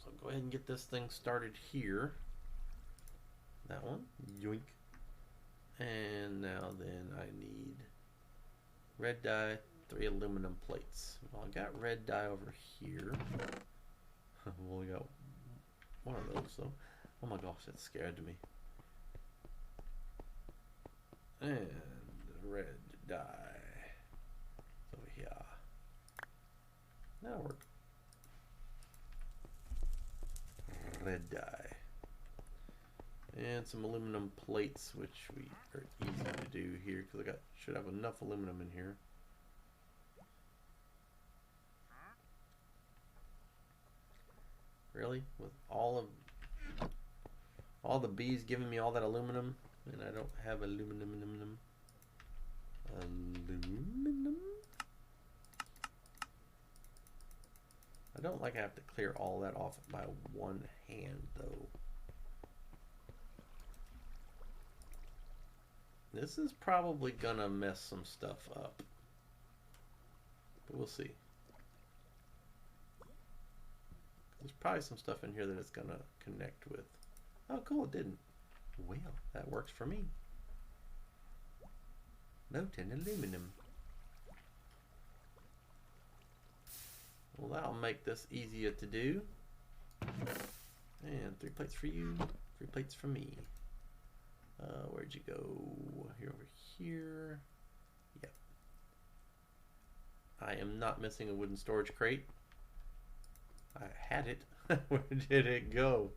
So go ahead and get this thing started here. That one. Yoink. And now then I need red dye, 3 aluminum plates. Well, I got red dye over here. I've only got one of those, so oh my gosh, that scared me. And red dye over here. That'll work. Red dye. And some aluminum plates, which we are easy to do here because I should have enough aluminum in here. Really? With all the bees giving me all that aluminum, and I don't have aluminum. I don't like I have to clear all that off by one hand though. This is probably gonna mess some stuff up, but we'll see. There's probably some stuff in here that it's gonna connect with. Oh cool, it didn't. Well, that works for me. Molten aluminum. Well, that'll make this easier to do. And 3 plates for you, 3 plates for me. Where'd you go? Here, over here. Yep. I am not missing a wooden storage crate. I had it. Where did it go?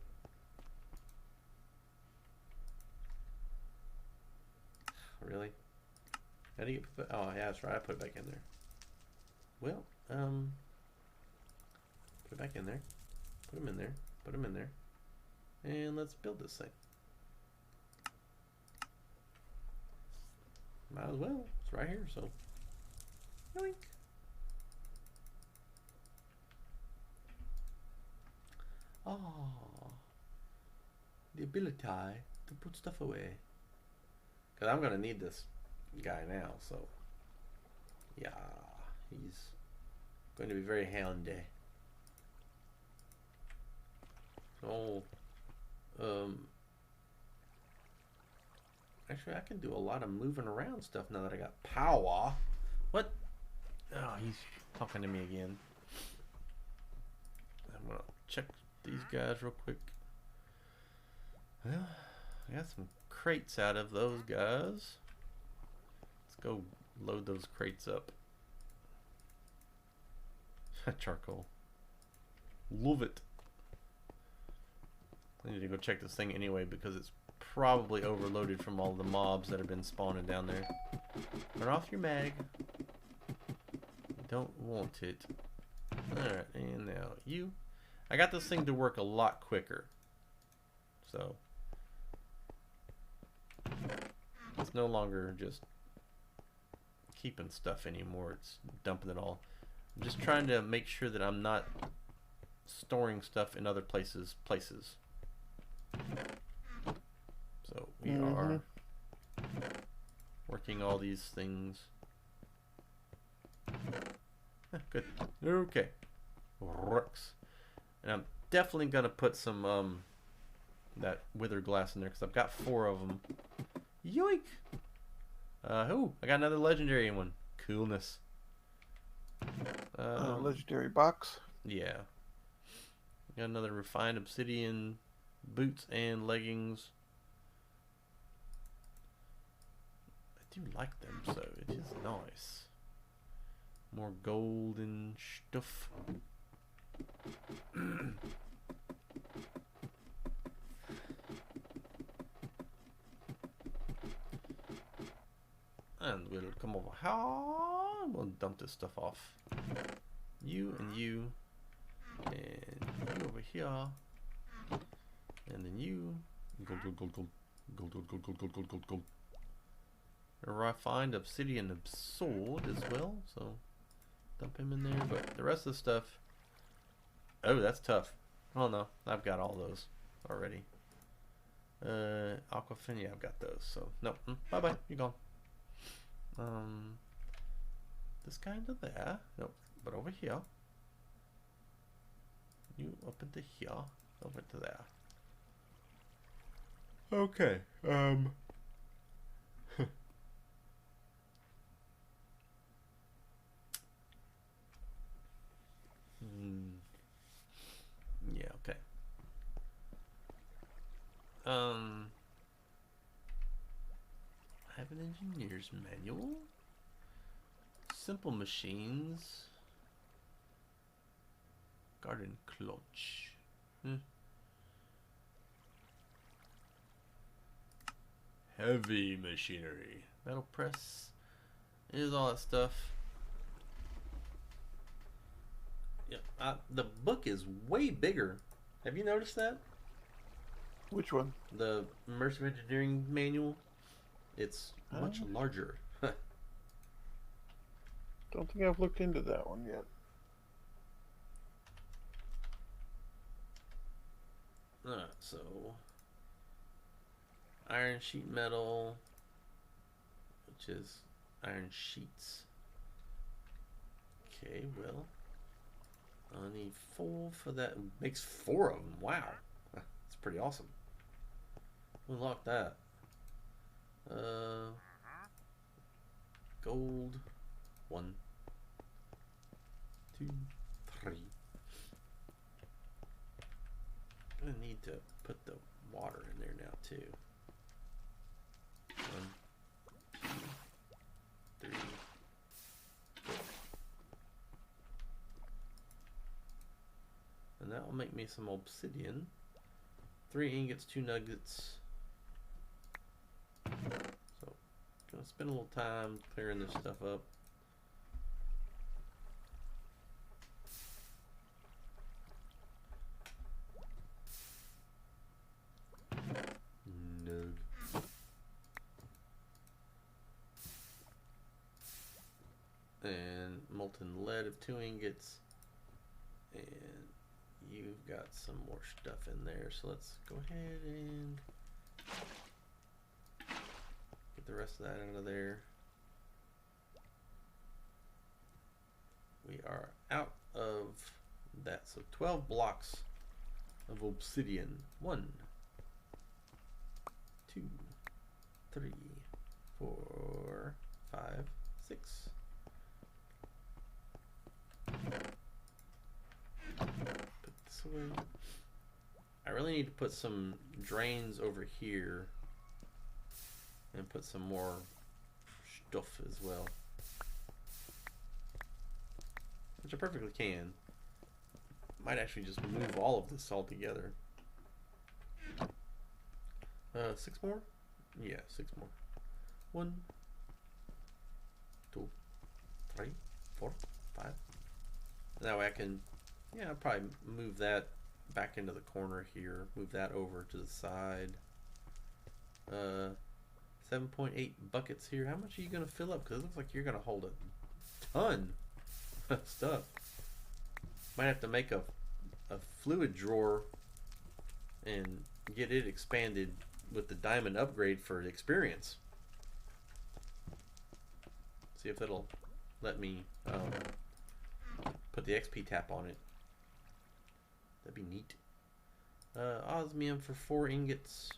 Really? How do you put? Oh, yeah, that's right. I put it back in there. Well, put it back in there. Put them in there. Put them in there. And let's build this thing. Might as well. It's right here, so. Yoink. Oh. The ability to put stuff away. Because I'm going to need this guy now, so. Yeah. He's going to be very handy. So. Actually, I can do a lot of moving around stuff now that I got power. What? Oh, he's talking to me again. I'm gonna check these guys real quick. Well, I got some crates out of those guys. Let's go load those crates up. Charcoal. Love it. I need to go check this thing anyway because it's probably overloaded from all the mobs that have been spawning down there. Turn off your mag. Don't want it. Alright, and now you. I got this thing to work a lot quicker. So it's no longer just keeping stuff anymore. It's dumping it all. I'm just trying to make sure that I'm not storing stuff in other places. So we are working all these things. Good. Okay. Works. And I'm definitely gonna put some that wither glass in there because I've got 4 of them. Yoink! Oh, I got another legendary one. Coolness. Legendary box. Yeah. Got another refined obsidian boots and leggings. I do like them, so it is nice. More golden stuff. And we'll come over here. We'll dump this stuff off. You and you. And you over here. And then you. Gold, gold, gold, gold. Gold, gold, gold, gold, gold, gold, gold, gold. A refined obsidian sword as well, so dump him in there. But the rest of the stuff. Oh, that's tough. Oh no, I've got all those already. Aquafin, yeah, I've got those. So no, bye bye, you're gone. This guy into there. Nope, but over here. You up into here, over to there. Okay. Yeah, okay. I have an engineer's manual. Simple machines. Garden clutch. Heavy machinery. Metal press. Is all that stuff. Yeah, the book is way bigger. Have you noticed that? Which one? The immersive engineering manual. It's much larger. Don't think I've looked into that one yet. Alright, so iron sheet metal, which is iron sheets. Okay, well, I need 4 for that. It makes 4 of them. Wow, that's pretty awesome. Unlock that. Gold. 1, 2, 3. I need to put the water in there now too. 1, 2, 3, 4. And that will make me some obsidian. 3 ingots, 2 nuggets. So, gonna spend a little time clearing this stuff up. And molten lead of 2 ingots, and you've got some more stuff in there, so let's go ahead and get the rest of that out of there. We are out of that, so 12 blocks of obsidian. 1, 2, 3, 4, 5, 6. Put this away. I really need to put some drains over here and put some more stuff as well, which I perfectly can. Might actually just move all of this all together. 6 more? Yeah, 6 more. 1, 2, 3, 4, 5. That way I can, yeah, I'll probably move that back into the corner here. Move that over to the side. 7.8 buckets here. How much are you gonna fill up? Because it looks like you're gonna hold a ton of stuff. Might have to make a fluid drawer and get it expanded with the diamond upgrade for experience. See if that'll let me put the XP tap on it. That'd be neat. Osmium for 4 ingots.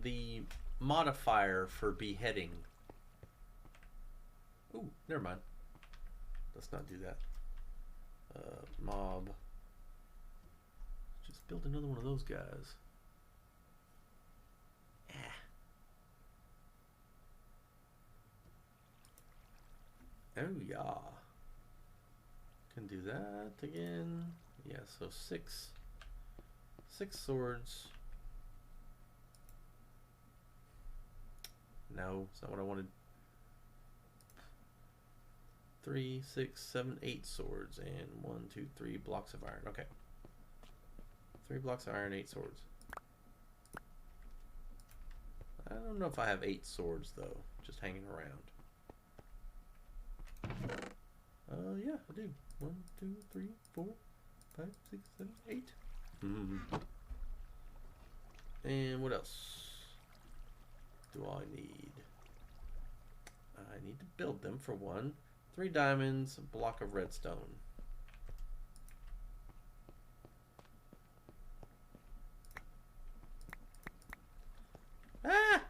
The modifier for beheading. Ooh, never mind. Let's not do that. Mob. Just build another one of those guys. Oh yeah. Can do that again. Yeah, so 6 swords. No, it's not what I wanted. 3, 6, 7, 8 swords, and 1, 2, 3 blocks of iron. Okay. 3 blocks of iron, 8 swords. I don't know if I have 8 swords though, just hanging around. Yeah, I do. 1, 2, 3, 4, 5, 6, 7, 8. And what else do I need? I need to build them for 1. 3 diamonds, a block of redstone. Ah!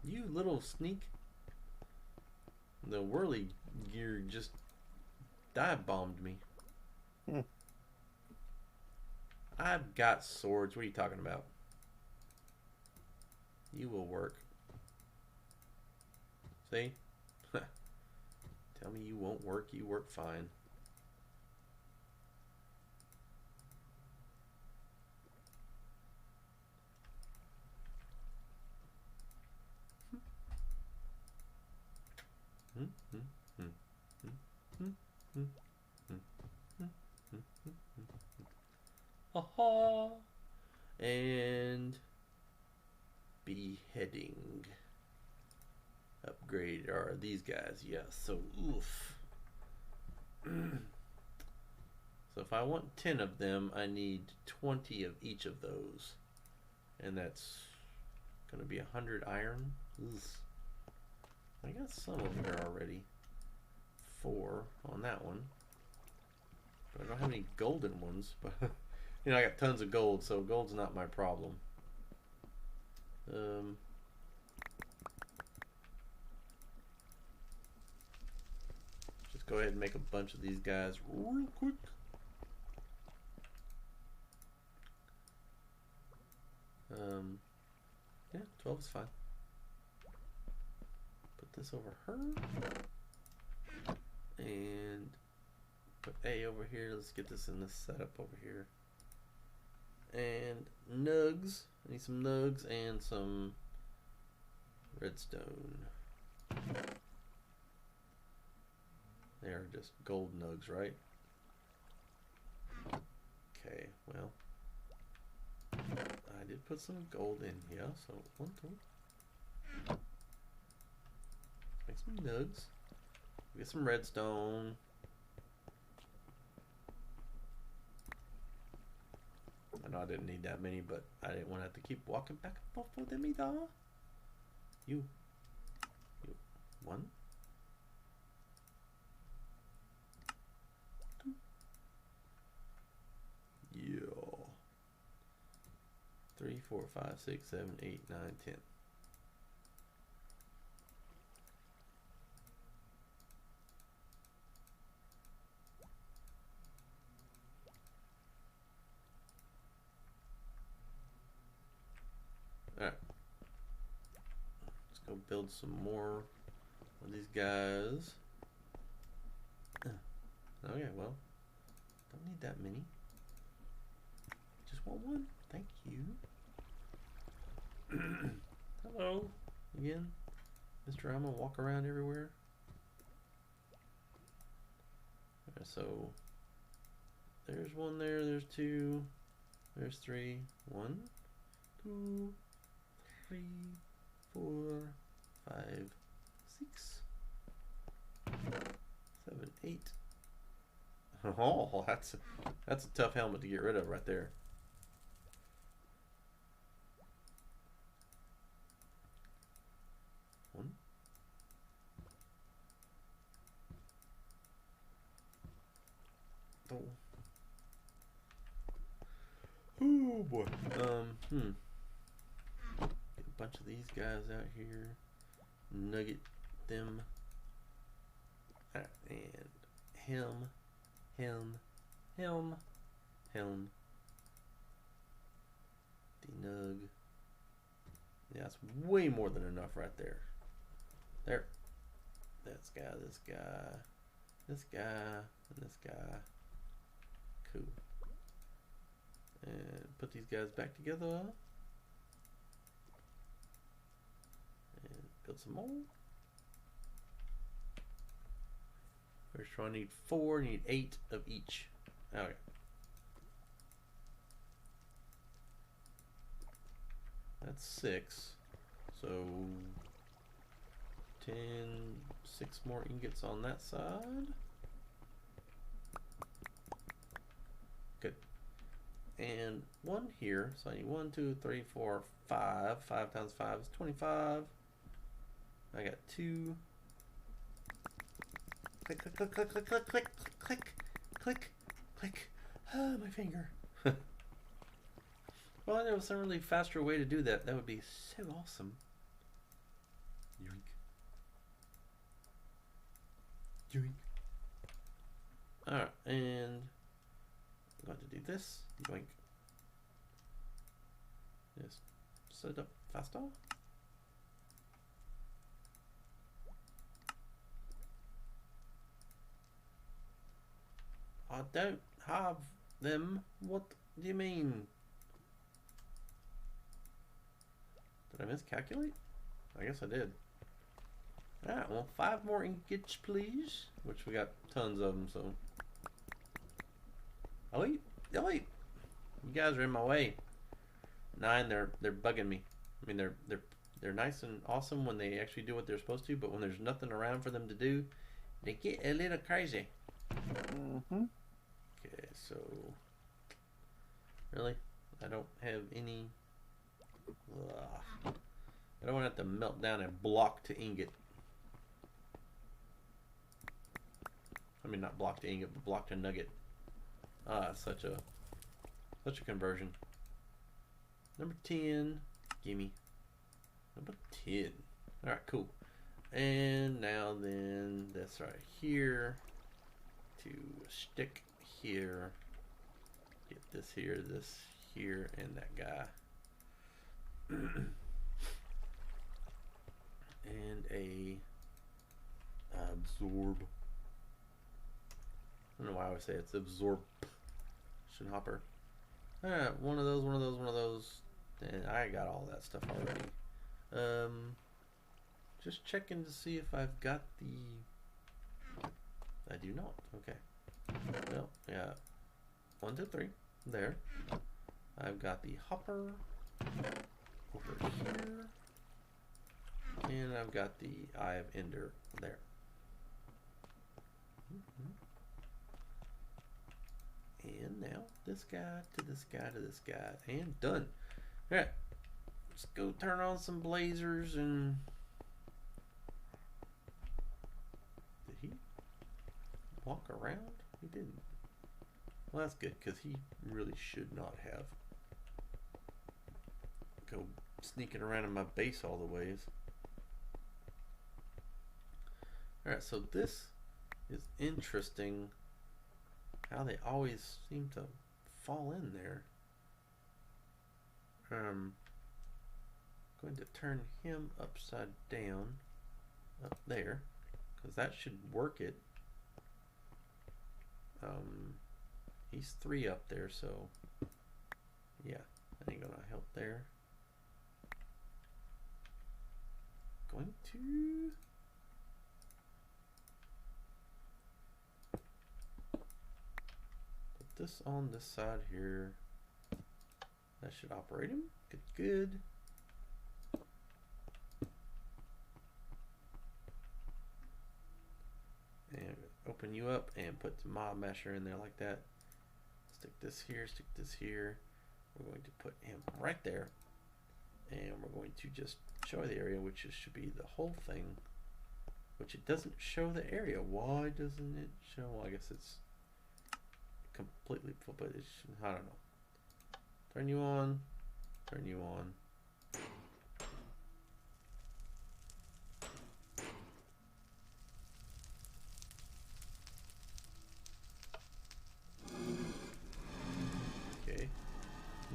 You little sneak. The whirly gear just dive bombed me. I've got swords. What are you talking about? You will work. See? Tell me you won't work. You work fine. Aha! And beheading upgrade are these guys. Yeah, so oof. So if I want 10 of them, I need 20 of each of those, and that's gonna be 100 iron. Oof. I got some over here already. 4 on that one, but I don't have any golden ones. But you know, I got tons of gold, so gold's not my problem. Just go ahead and make a bunch of these guys real quick. Yeah, 12 is fine. Put this over her. And put A over here. Let's get this in this setup over here. And nugs. I need some nugs and some redstone. They're just gold nugs, right? Okay, well, I did put some gold in here, so 1, 2. Make some nugs. Get some redstone. I know I didn't need that many, but I didn't want to have to keep walking back and forth with them either. You. One. Two. Yeah. 3, 4, 5, 6, 7, 8, 9, 10. Alright. Let's go build some more of these guys. Okay, well, don't need that many. Just want one. Thank you. Hello again, Mr. I'm gonna walk around everywhere. Right, so there's one there, there's two, there's three. 1, 2, 3, 4, 5, 6, 7, 8. Oh, that's a tough helmet to get rid of right there. One. Oh. Oh boy. Get a bunch of these guys out here. Nugget them. And him. Denug. Yeah, that's way more than enough right there. There. This guy, and this guy. Cool. And put these guys back together. And build some more. First one, I need 4, need 8 of each. Okay. That's 6. So 10, 6 more ingots on that side. Good. And 1 here. So I need 1, 2, 3, 4, 5. 5 times 5 is 25. I got 2. Click, click, click, click, click, click, click, click, click, click. Ah, my finger. Well, there was some really faster way to do that. That would be so awesome. Yoink. Yoink. Alright, and I'm going to do this. Yoink. Just set it up faster. I don't have them. What do you mean? Did I miscalculate? I guess I did. Alright, well, 5 more ingots, please. Which we got tons of them, so. Oh wait, oh wait. You guys are in my way. 9, they're bugging me. I mean, they're nice and awesome when they actually do what they're supposed to, but when there's nothing around for them to do, they get a little crazy. Mm-hmm. Okay, so really, I don't have any. Ugh. I don't want to have to melt down a block to ingot. I mean, not block to ingot, but block to nugget. Ah, such a conversion. Number 10, gimme. Number 10. All right, cool. And now then, this right here to stick here. Get this here, and that guy. And a absorb. I don't know why I always say it's absorption hopper. Alright, one of those. And I got all that stuff already. Just checking to see if I've got the. I do not. Okay. Well, yeah. 1, 2, 3. There. I've got the hopper over here. And I've got the Eye of Ender there. And now this guy to this guy to this guy. And done. Alright. Let's go turn on some blazers and... Did he walk around? He didn't. Well, that's good, because he really should not have. Go sneaking around in my base all the ways. Alright, so this is interesting. How they always seem to fall in there. Going to turn him upside down up there, because that should work it. He's 3 up there, so yeah, that ain't gonna help there. Going to put this on this side here. That should operate him. Good, good. And open you up and put the mob masher in there like that. Stick this here, stick this here. We're going to put him right there. And we're going to just show the area, which should be the whole thing. Which it doesn't show the area. Why doesn't it show? Well, I guess it's completely full, but it should, I don't know. Turn you on. Turn you on. Okay.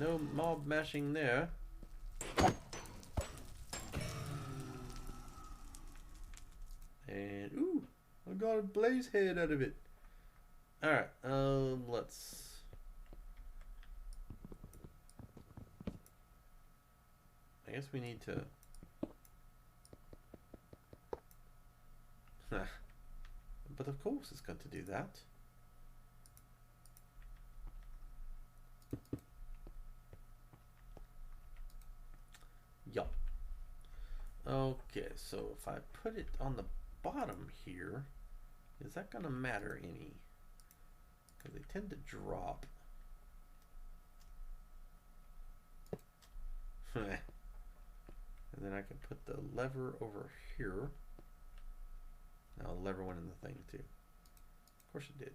No mob mashing there. And ooh, I got a blaze head out of it. Alright, let's I guess we need to but of course it's going to do that. Yup. Okay, so if I put it on the bottom here, is that going to matter any? Because they tend to drop. And then I can put the lever over here. Now the lever went in the thing too. Of course it did.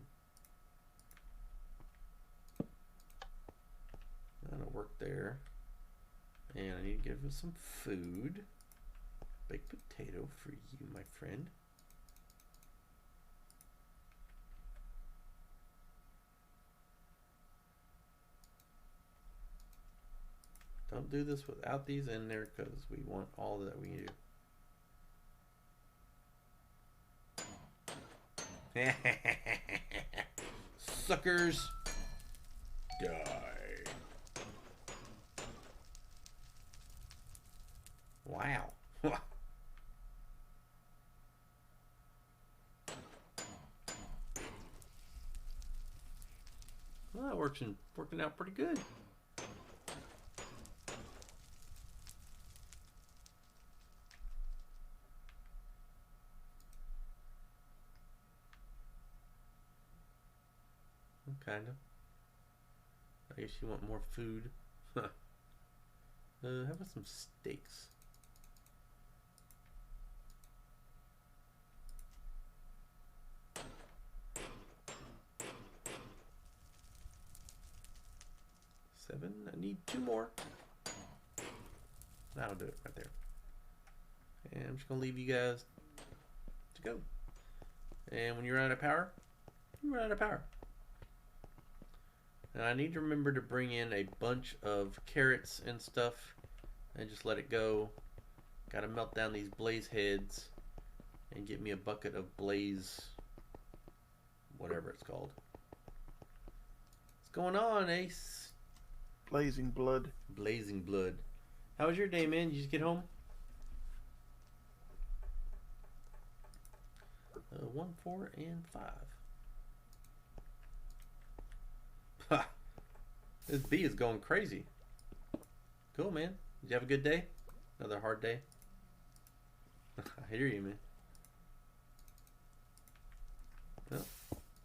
That'll work there. And I need to give him some food. Baked potato for you, my friend. Don't do this without these in there because we want all that we do. Suckers, die. Wow. Well, that working out pretty good. Kind of. I guess you want more food. Huh. How about some steaks? Seven. I need 2 more. That'll do it right there. And I'm just gonna leave you guys to go. And when you run out of power, you run out of power. And I need to remember to bring in a bunch of carrots and stuff and just let it go. Gotta melt down these blaze heads and get me a bucket of blaze, whatever it's called. What's going on, Ace? Blazing blood. Blazing blood. How was your day, man? Did you just get home? 1, 4, and 5. This bee is going crazy. Cool, man. Did you have a good day? Another hard day? I hear you, man. Well,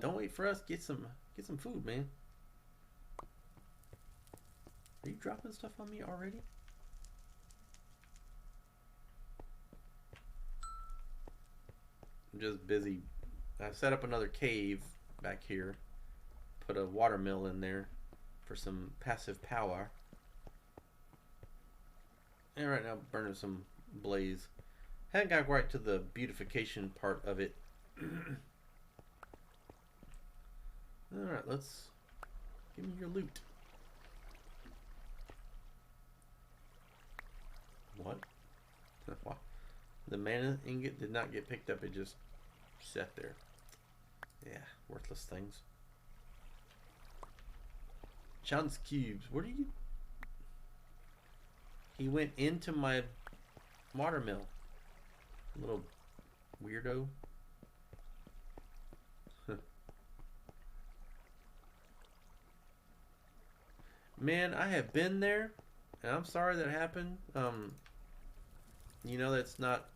don't wait for us. Get some food, man. Are you dropping stuff on me already? I'm just busy. I set up another cave back here. Put a watermill in there for some passive power. And right now burning some blaze. Hadn't got right to the beautification part of it. Alright, let's... Give me your loot. What? What? The mana ingot did not get picked up, it just sat there. Yeah, worthless things. Chance cubes. Where do you... He went into my watermill. Little weirdo. Man, I have been there, and I'm sorry that happened. You know that's not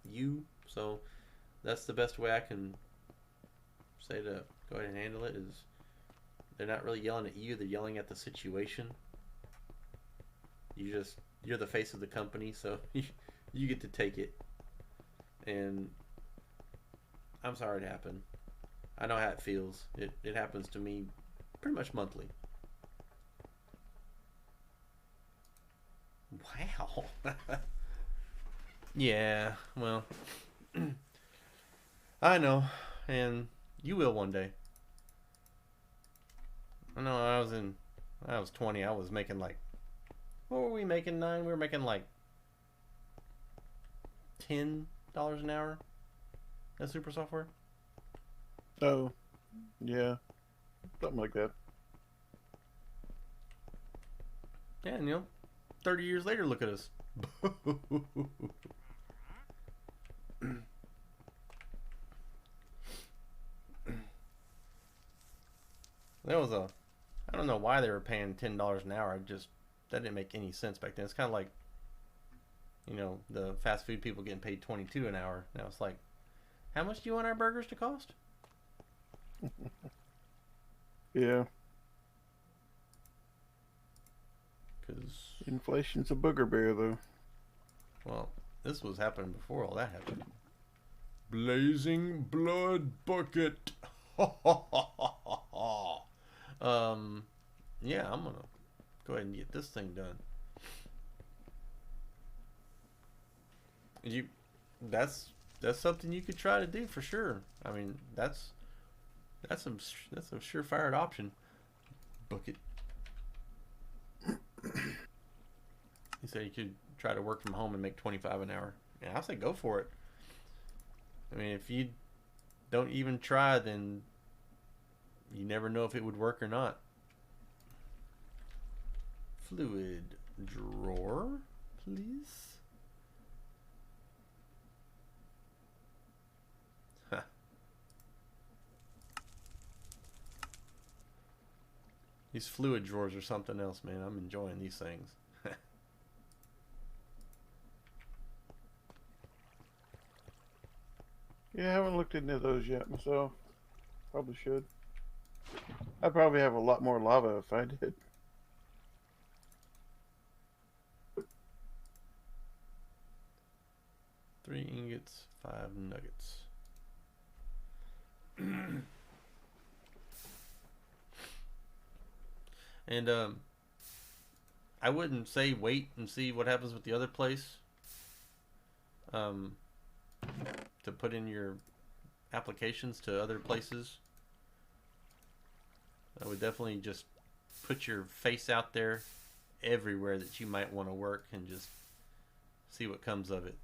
you, so that's the best way I can say to go ahead and handle it is they're not really yelling at you, they're yelling at the situation. You're the face of the company, so you get to take it. And I'm sorry it happened. I know how it feels. It happens to me pretty much monthly. Wow. Yeah, well, I know, and you will one day. I know I was 20, I was making like, what were we making, 9? We were making like $10 an hour at Super Software. Oh, yeah, something like that. Yeah, and 30 years later, look at us. I don't know why they were paying $10 an hour. That didn't make any sense back then. It's kind of like, the fast food people getting paid $22 an hour. Now it's like, how much do you want our burgers to cost? Yeah. Because inflation's a booger bear, though. Well, this was happening before all that happened. Blazing blood bucket. Yeah, I'm gonna go ahead and get this thing done. That's something you could try to do for sure. I mean, that's a surefire option. Bucket. He said you could try to work from home and make $25 an hour. Yeah, I say go for it. I mean, if you don't even try, then you never know if it would work or not. Fluid drawer, please. Huh. These fluid drawers are something else, man. I'm enjoying these things. Yeah, I haven't looked into those yet myself. Probably should. I'd probably have a lot more lava if I did. Three ingots, 5 nuggets. And I wouldn't say wait and see what happens with the other place. To put in your applications to other places. I would definitely just put your face out there everywhere that you might want to work and just see what comes of it.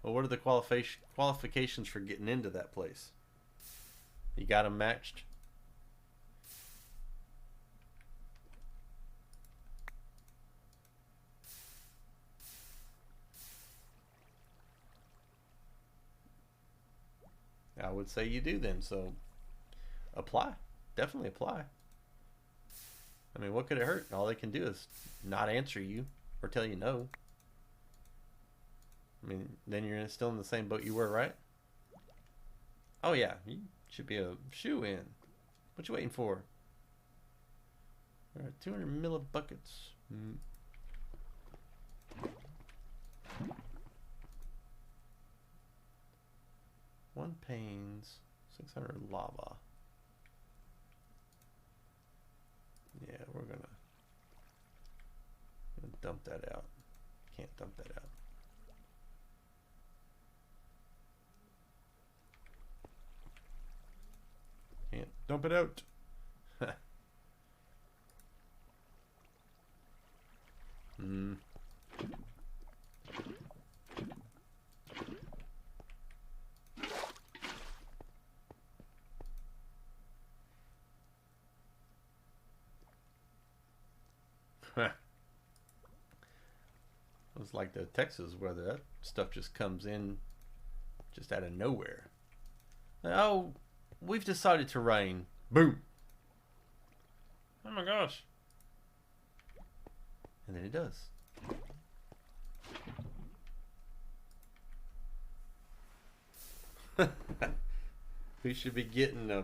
Well, what are the qualifications for getting into that place? You got them matched? I would say you do then, so apply. Definitely apply. I mean, what could it hurt? All they can do is not answer you or tell you no. I mean, then you're still in the same boat you were, right? Oh yeah, you should be a shoe-in. What you waiting for? All right, 200 millibuckets. Mm. One panes, 600 lava. Yeah, we're gonna dump that out. Can't dump that out. Can't dump it out. Hmm. It's like the Texas where that stuff just comes in just out of nowhere. Oh, we've decided to rain. Boom. Oh my gosh. And then it does. We should be getting a...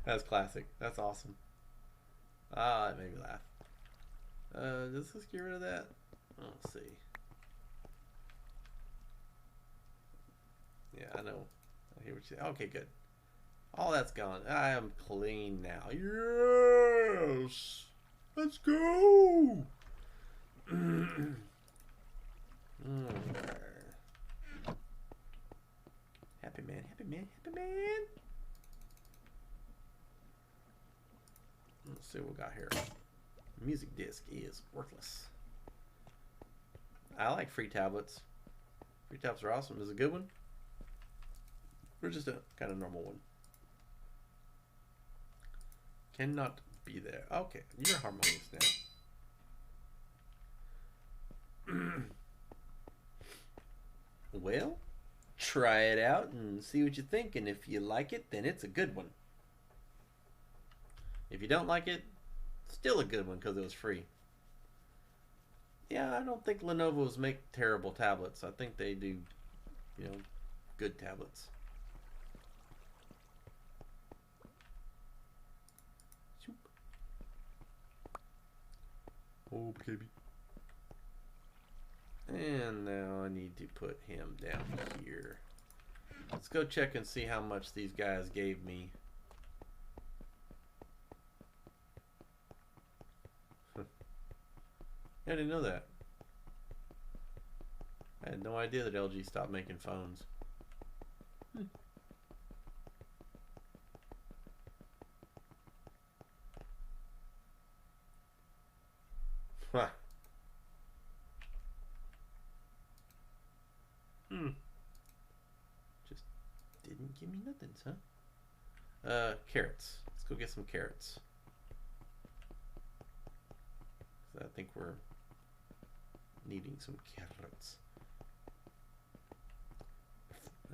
That's classic. That's awesome. Ah, it made me laugh. Let's get rid of that. Let's see. Yeah, I know. I hear what you say. Okay, good. All that's gone. I am clean now. Yes! Let's go! Happy man, happy man, happy man! Let's see what we got here. Music disc is worthless. I like free tablets. Free tablets are awesome. Is it a good one? Or just a kind of normal one? Cannot be there. Okay, you're harmonious now. Well, try it out and see what you think, and if you like it, then it's a good one. If you don't like it, still a good one because it was free. Yeah, I don't think Lenovo's make terrible tablets. I think they do, you know, good tablets. Oh, baby. And now I need to put him down here. Let's go check and see how much these guys gave me. I didn't know that. I had no idea that LG stopped making phones. Huh. Just didn't give me nothing, huh? Carrots. Let's go get some carrots. I think we're needing some carrots.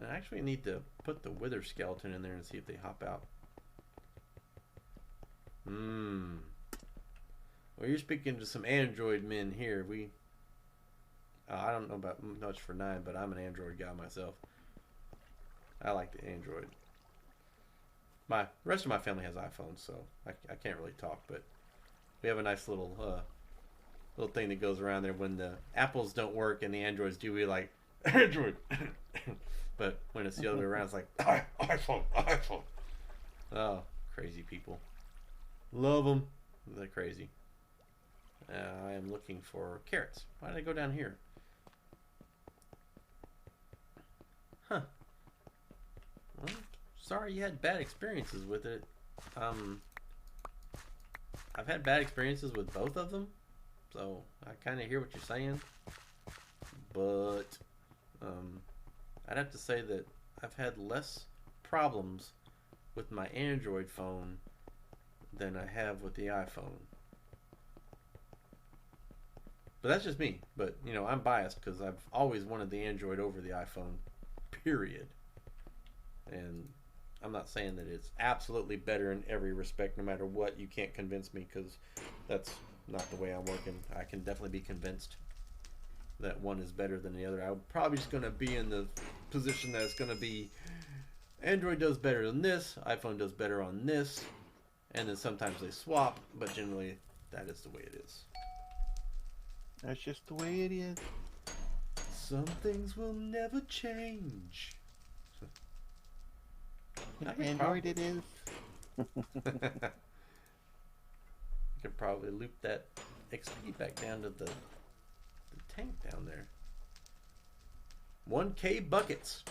I actually need to put the wither skeleton in there and see if they hop out. Well, you're speaking to some Android men here. I don't know about much for 9, but I'm an Android guy myself. I like the Android. My rest of my family has iPhones, so I can't really talk, but we have a nice little thing that goes around there when the Apples don't work and the Androids do. We like Android, but when it's the other way around, it's like iPhone. Oh, crazy people. Love them. They're crazy. I am looking for carrots. Why did I go down here? Huh. Well, sorry you had bad experiences with it. I've had bad experiences with both of them, so I kind of hear what you're saying. But I'd have to say that I've had less problems with my Android phone than I have with the iPhone. But that's just me. But, you know, I'm biased because I've always wanted the Android over the iPhone, period. And I'm not saying that it's absolutely better in every respect, no matter what. You can't convince me because that's not the way I'm working. I can definitely be convinced that one is better than the other. I'm probably just going to be in the position that it's going to be Android does better than this, iPhone does better on this, And then sometimes they swap, but generally that is the way it is. That's just the way it is. Some things will never change. Android it is. I could probably loop that XP back down to the tank down there. 1K buckets.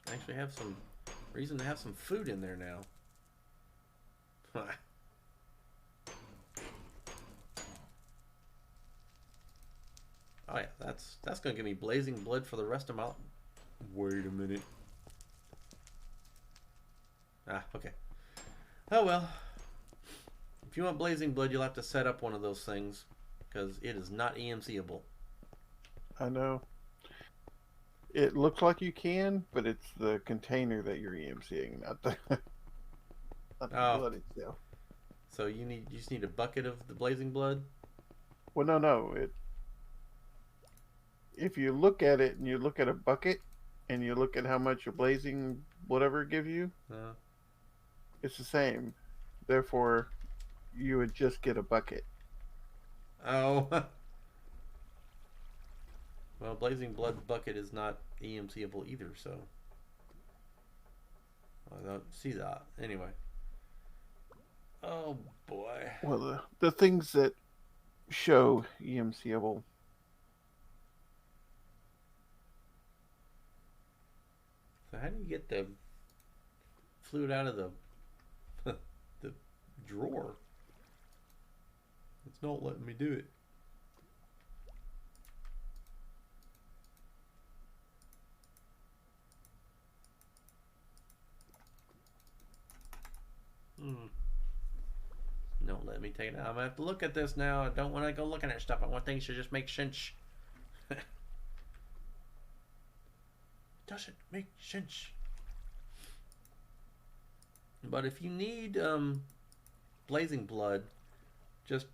I actually have some reason to have some food in there now. Oh yeah, that's gonna give me blazing blood for the rest of my life. Wait a minute. Ah, okay. Oh well. If you want blazing blood, you'll have to set up one of those things, because it is not EMCable. I know. It looks like you can, but it's the container that you're EMCing, not the, not the blood itself. So you just need a bucket of the blazing blood? Well, no. If you look at it and you look at a bucket and you look at how much a blazing whatever gives you, it's the same. Therefore, you would just get a bucket. Oh. Well, blazing blood bucket is not EMCable either, so I don't see that. Anyway. Oh boy. Well, the things that show EMCable. So how do you get the fluid out of the the drawer? It's not letting me do it. Don't let me take it out. I'm gonna have to look at this now. I don't want to go looking at stuff. I want things to just make sense. Doesn't make sense. But if you need blazing blood, just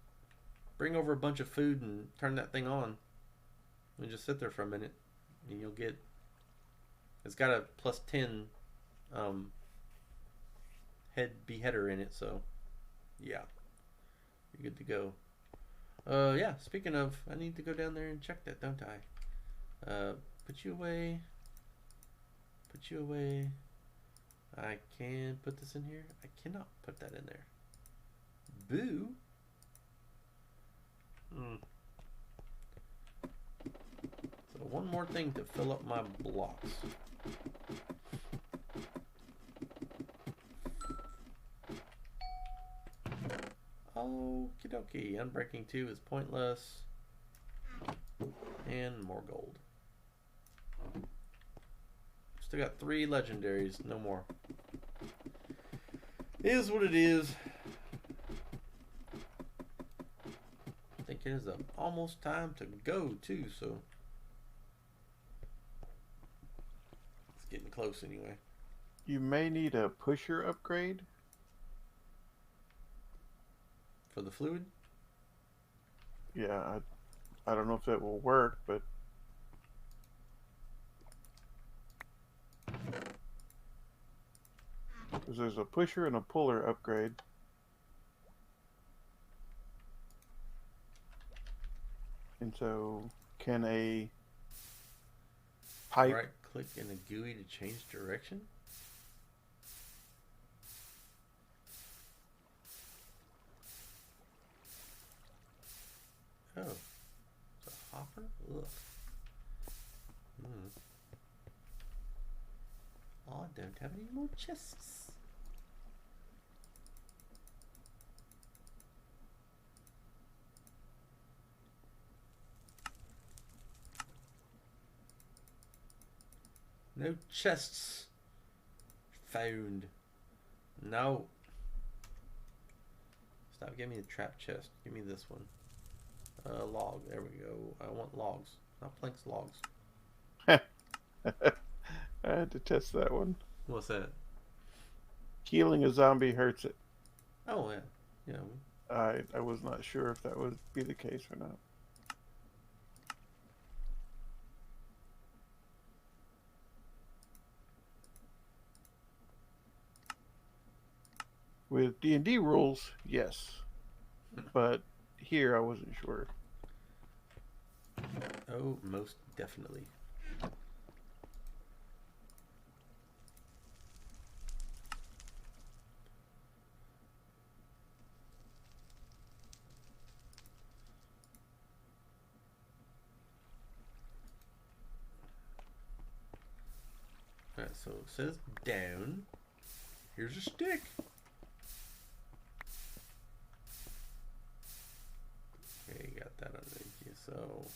bring over a bunch of food and turn that thing on, and just sit there for a minute, and you'll get. It's got a +10 beheader in it, so yeah, you're good to go. Yeah. Speaking of, I need to go down there and check that, don't I? Put you away. Put you away. I can put this in here. I cannot put that in there. Boo. So one more thing to fill up my blocks. Okie dokie. Unbreaking 2 is pointless. And more gold. Still got 3 legendaries, no more. Is what it is. I think it is almost time to go too, so it's getting close anyway. You may need a pusher upgrade. For the fluid? Yeah, I don't know if that will work, but because there's a pusher and a puller upgrade. And so, can a pipe... Right click in a GUI to change direction? Oh. It's a hopper? Ugh. Oh, I don't have any more chests. No chests found. No. Stop giving me the trap chest. Give me this one. Log. There we go. I want logs. Not planks, logs. I had to test that one. What's that? Killing a zombie hurts it. Oh, yeah. Yeah. I was not sure if that would be the case or not. With D&D rules, yes. But here I wasn't sure. Oh, most definitely. Alright, so it says down. Here's a stick. Okay, you got that underneath you, so...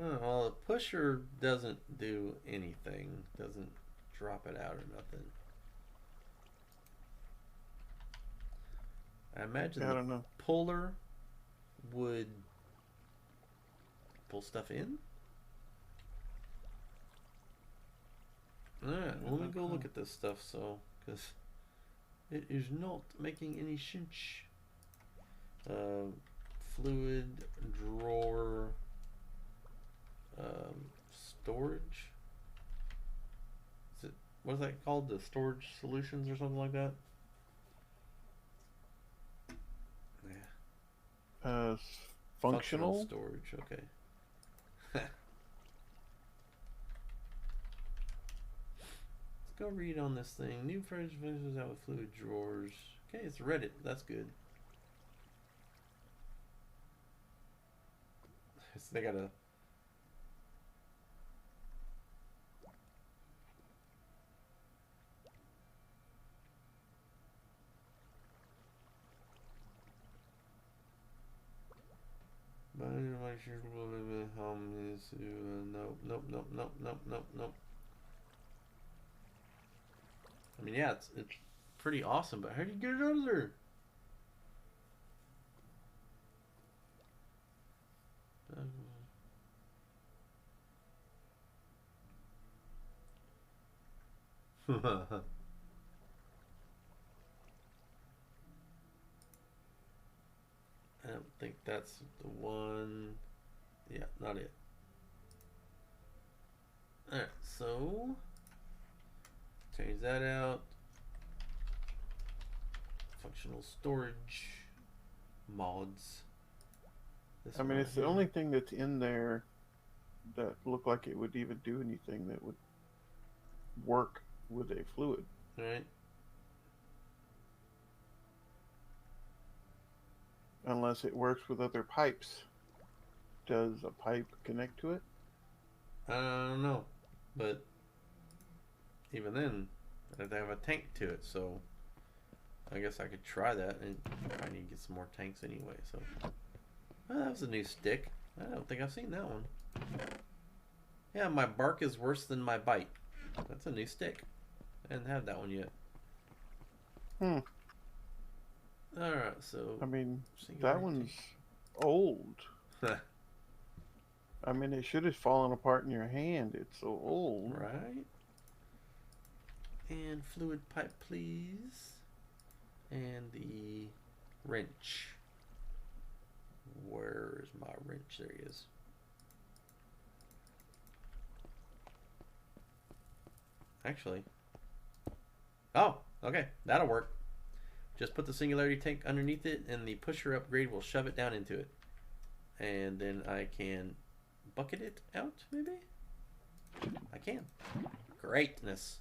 Oh, well, the pusher doesn't do anything. Doesn't drop it out or nothing. I imagine I the don't know. puller would pull stuff in. Alright, well, let me go look at this stuff, so, because it is not making any sense. Fluid drawer, storage. Is it, what is that called? The storage solutions or something like that? Yeah. Functional? Storage, okay. Let's go read on this thing. New fridge finishes out with fluid drawers. Okay, it's Reddit. That's good. So they got a... Nope. I mean, yeah, it's pretty awesome, but how do you get it out of there? I don't think that's the one. Yeah, not it. Alright, so change that out. Functional storage mods. I mean, it's the only thing that's in there that looked like it would even do anything that would work with a fluid. Alright. Unless it works with other pipes. Does a pipe connect to it? I don't know. But even then, I have to have a tank to it, so I guess I could try that, and I need to get some more tanks anyway, so. Oh, that was a new stick. I don't think I've seen that one. Yeah, my bark is worse than my bite. That's a new stick. I didn't have that one yet. Alright, so... I mean, that one's old. I mean, it should have fallen apart in your hand. It's so old. Right. And fluid pipe, please. And the wrench. Where's my wrench? There he is. Actually. Oh, okay. That'll work. Just put the singularity tank underneath it, and the pusher upgrade will shove it down into it. And then I can bucket it out, maybe? I can. Greatness.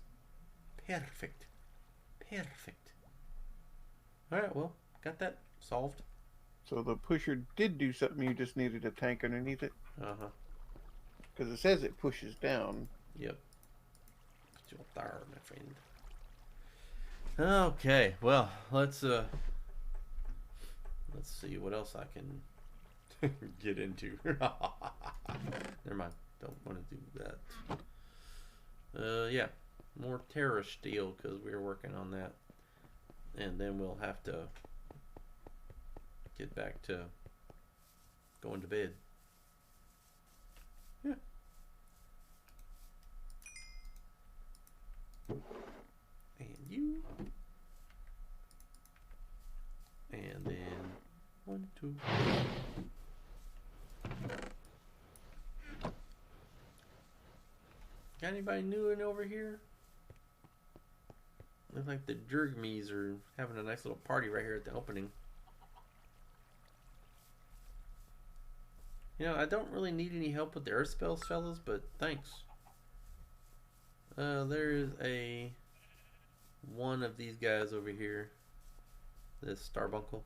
Perfect. Perfect. Alright, well, got that solved. So the pusher did do something, you just needed a tank underneath it? Uh-huh. Because it says it pushes down. Yep. Put you up there, my friend. Okay, well, let's see what else I can get into. Never mind. Don't want to do that. Yeah. More terror steel, because we were working on that. And then we'll have to get back to going to bed. Yeah. Got anybody new in over here? Looks like the Jergmies are having a nice little party right here at the opening. You know, I don't really need any help with the earth spells, fellas, but thanks. There's one of these guys over here. This Starbuncle.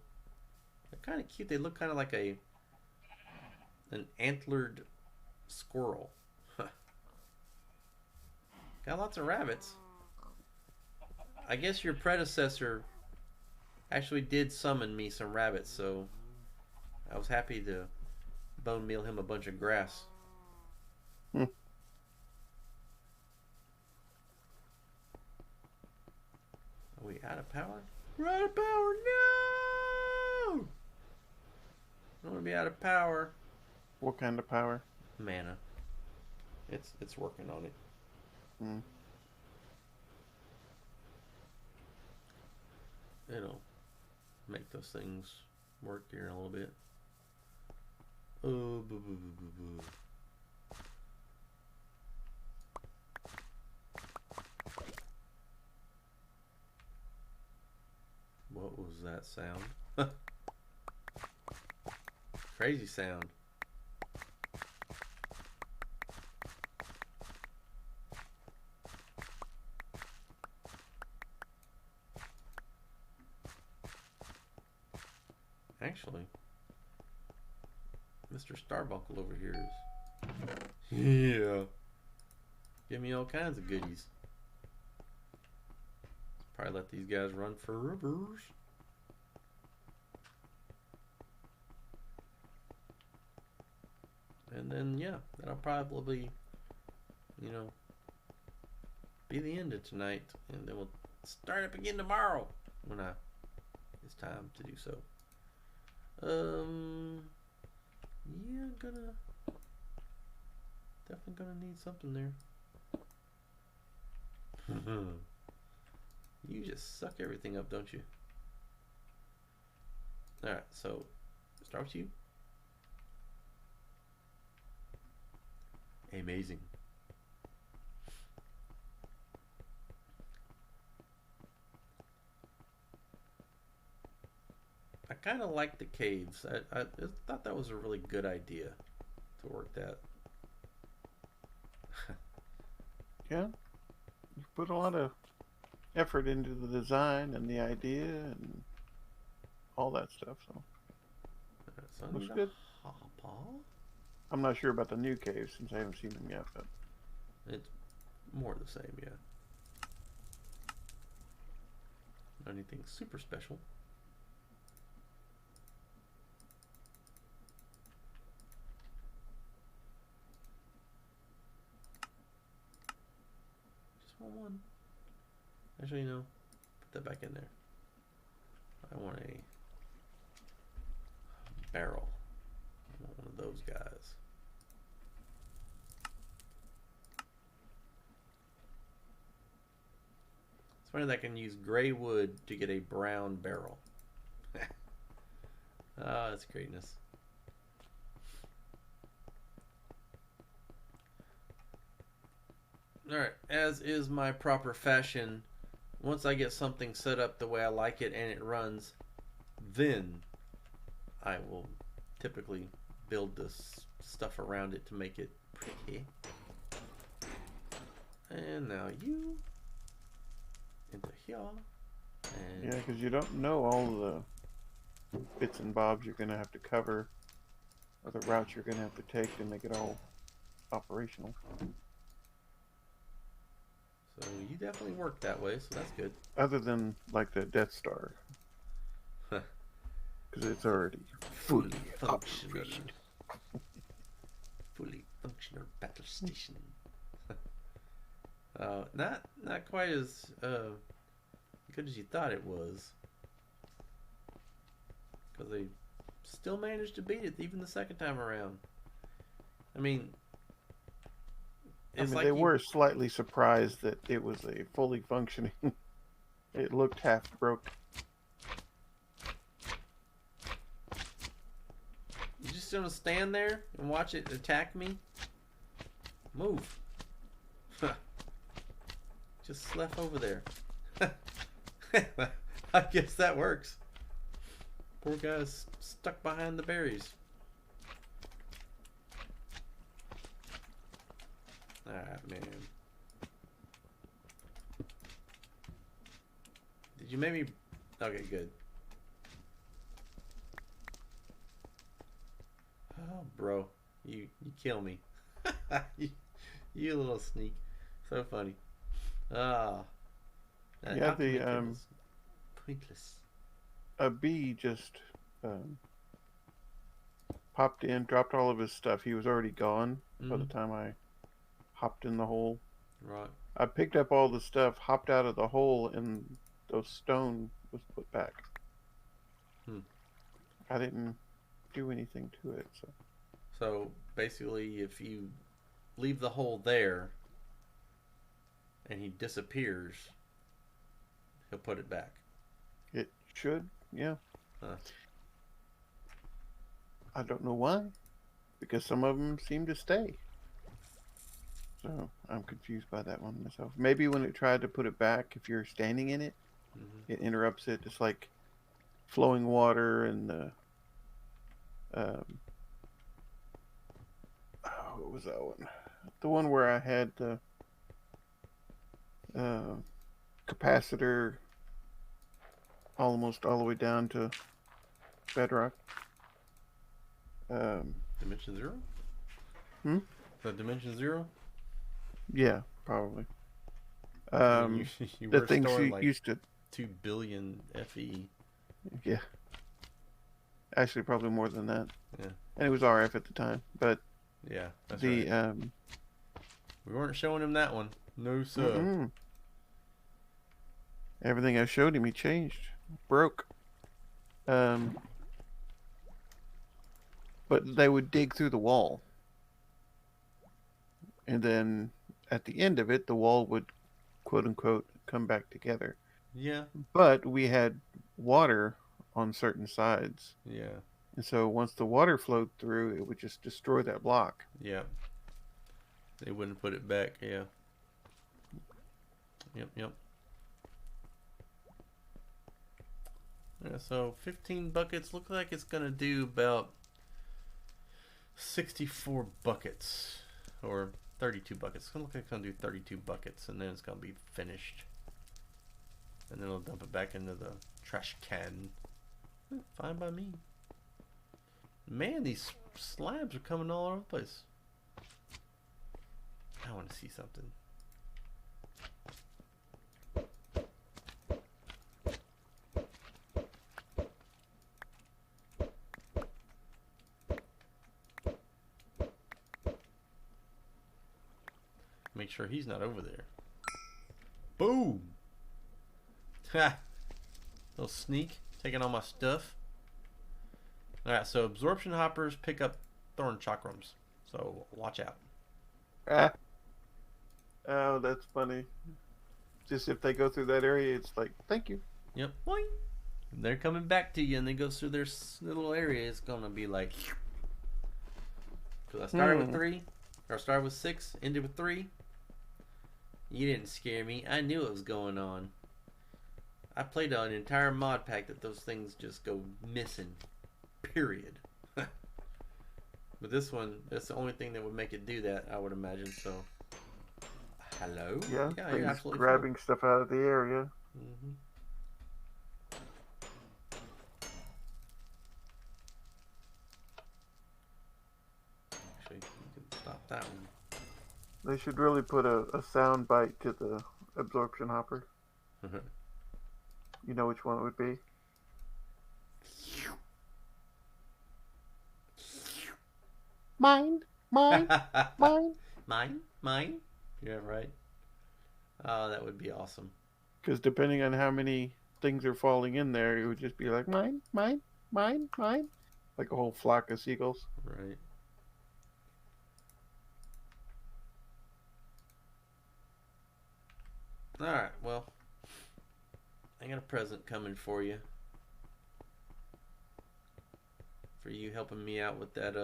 They're kind of cute. They look kind of like an antlered squirrel. Got lots of rabbits. I guess your predecessor actually did summon me some rabbits, so I was happy to bone meal him a bunch of grass. Are we out of power? We're out of power! No! I don't want to be out of power. What kind of power? Mana. It's working on it. It'll make those things work here in a little bit. Oh, boo, boo, boo, boo, boo. What was that sound? Crazy sound. Actually, Mr. Starbuncle over here is... Yeah. Give me all kinds of goodies. Probably let these guys run for rivers. And then, yeah, that'll probably, you know, be the end of tonight. And then we'll start up again tomorrow when it's time to do so. Yeah, definitely gonna need something there. You just suck everything up, don't you? Alright, so start with you. Amazing. I kind of like the caves. I thought that was a really good idea to work that. Yeah, you put a lot of effort into the design and the idea and all that stuff. So looks good. I'm not sure about the new caves since I haven't seen them yet, but it's more the same, yeah. Not anything super special. One. Actually, no. Put that back in there. I want a barrel. I want one of those guys. It's funny that I can use gray wood to get a brown barrel. Ah, that's greatness. Alright, as is my proper fashion, once I get something set up the way I like it and it runs, then I will typically build this stuff around it to make it pretty. And now you into here. And yeah, because you don't know all the bits and bobs you're going to have to cover or the routes you're going to have to take to make it all operational. So you definitely work that way, so that's good. Other than like the Death Star. Because it's already fully functional. Fully functional battle station. Not quite as good as you thought it was. Because they still managed to beat it even the second time around. I mean, like they were slightly surprised that it was a fully functioning. It looked half broke. You just gonna stand there and watch it attack me? Move. just left over there. I guess that works. Poor guy's stuck behind the berries. Alright, man. Did you make me... Okay, good. Oh, bro. You kill me. you little sneak. So funny. Ah. Yeah, pointless. A bee just popped in, dropped all of his stuff. He was already gone by the time I hopped in the hole. Right. I picked up all the stuff, hopped out of the hole, and the stone was put back. I didn't do anything to it. So basically, if you leave the hole there and he disappears, he'll put it back. It should, yeah. Huh. I don't know why, because some of them seem to stay. So I'm confused by that one myself. Maybe when it tried to put it back, if you're standing in it, it interrupts it. It's like flowing water and the what was that one? The one where I had the capacitor almost all the way down to bedrock. Dimension 0? Is that Dimension 0? Yeah, probably. You the were things storing you like used to... 2 billion FE. Yeah. Actually, probably more than that. Yeah. And it was RF at the time, but yeah, that's right. We weren't showing him that one. No, sir. Everything I showed him, he changed. Broke. But they would dig through the wall. And then at the end of it, the wall would, quote unquote, come back together. Yeah. But we had water on certain sides. Yeah. And so once the water flowed through, it would just destroy that block. Yeah. They wouldn't put it back, yeah. Yep. Yeah, so 15 buckets. Look like it's going to do about 64 buckets. Or 32 buckets. It's going to look like it's going to do 32 buckets. And then it's going to be finished. And then it'll dump it back into the trash can. Fine by me. Man, these slabs are coming all over the place. I want to see something. Make sure he's not over there. Boom! Ha! Little sneak. Taking all my stuff. Alright, so absorption hoppers pick up thorn chakrams. So watch out. Ah. Oh, that's funny. Just if they go through that area, it's like, thank you. Yep. Boing. And they're coming back to you and they go through their little area. It's going to be like... Because I started with 3. Or started with 6. Ended with 3. You didn't scare me. I knew what was going on. I played an entire mod pack that those things just go missing. Period. But this one, that's the only thing that would make it do that, I would imagine. So, hello? Yeah, you're absolutely grabbing fine. stuff out of the area. Actually, you can stop that one. They should really put a sound bite to the absorption hopper. You know which one it would be? Mine. Mine. Yeah, right. Oh, that would be awesome. Because depending on how many things are falling in there, it would just be like, mine. Like a whole flock of seagulls. Right. Alright, well, I got a present coming for you. For you helping me out with that,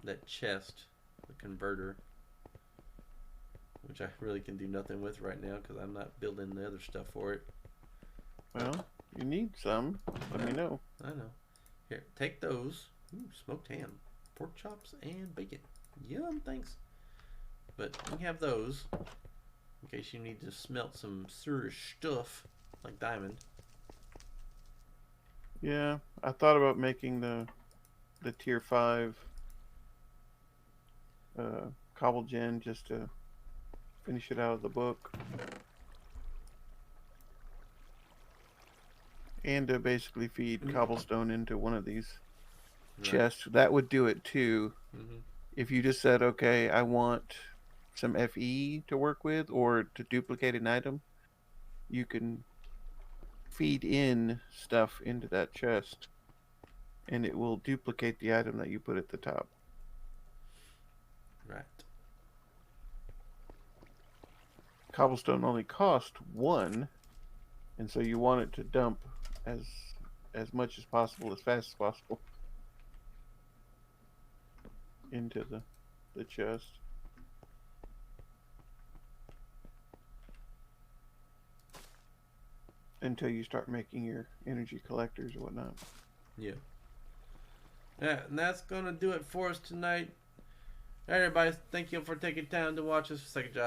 that chest, the converter. We which I really can do nothing with right now because I'm not building the other stuff for it. Well, you need some. Let me know. I know. Here, take those. Ooh, smoked ham, pork chops, and bacon. Yum, thanks. But we have those in case you need to smelt some serious stuff like diamond. Yeah, I thought about making the tier 5 cobble gen just to finish it out of the book. And to basically feed cobblestone into one of these chests. That would do it too. If you just said, okay, I want some FE to work with or to duplicate an item, you can feed in stuff into that chest and it will duplicate the item that you put at the top. Right. Cobblestone only cost 1, and so you want it to dump as much as possible, as fast as possible into the chest. Until you start making your energy collectors or whatnot. Yeah. Yeah, and that's going to do it for us tonight. All right, everybody. Thank you for taking time to watch us. Second job.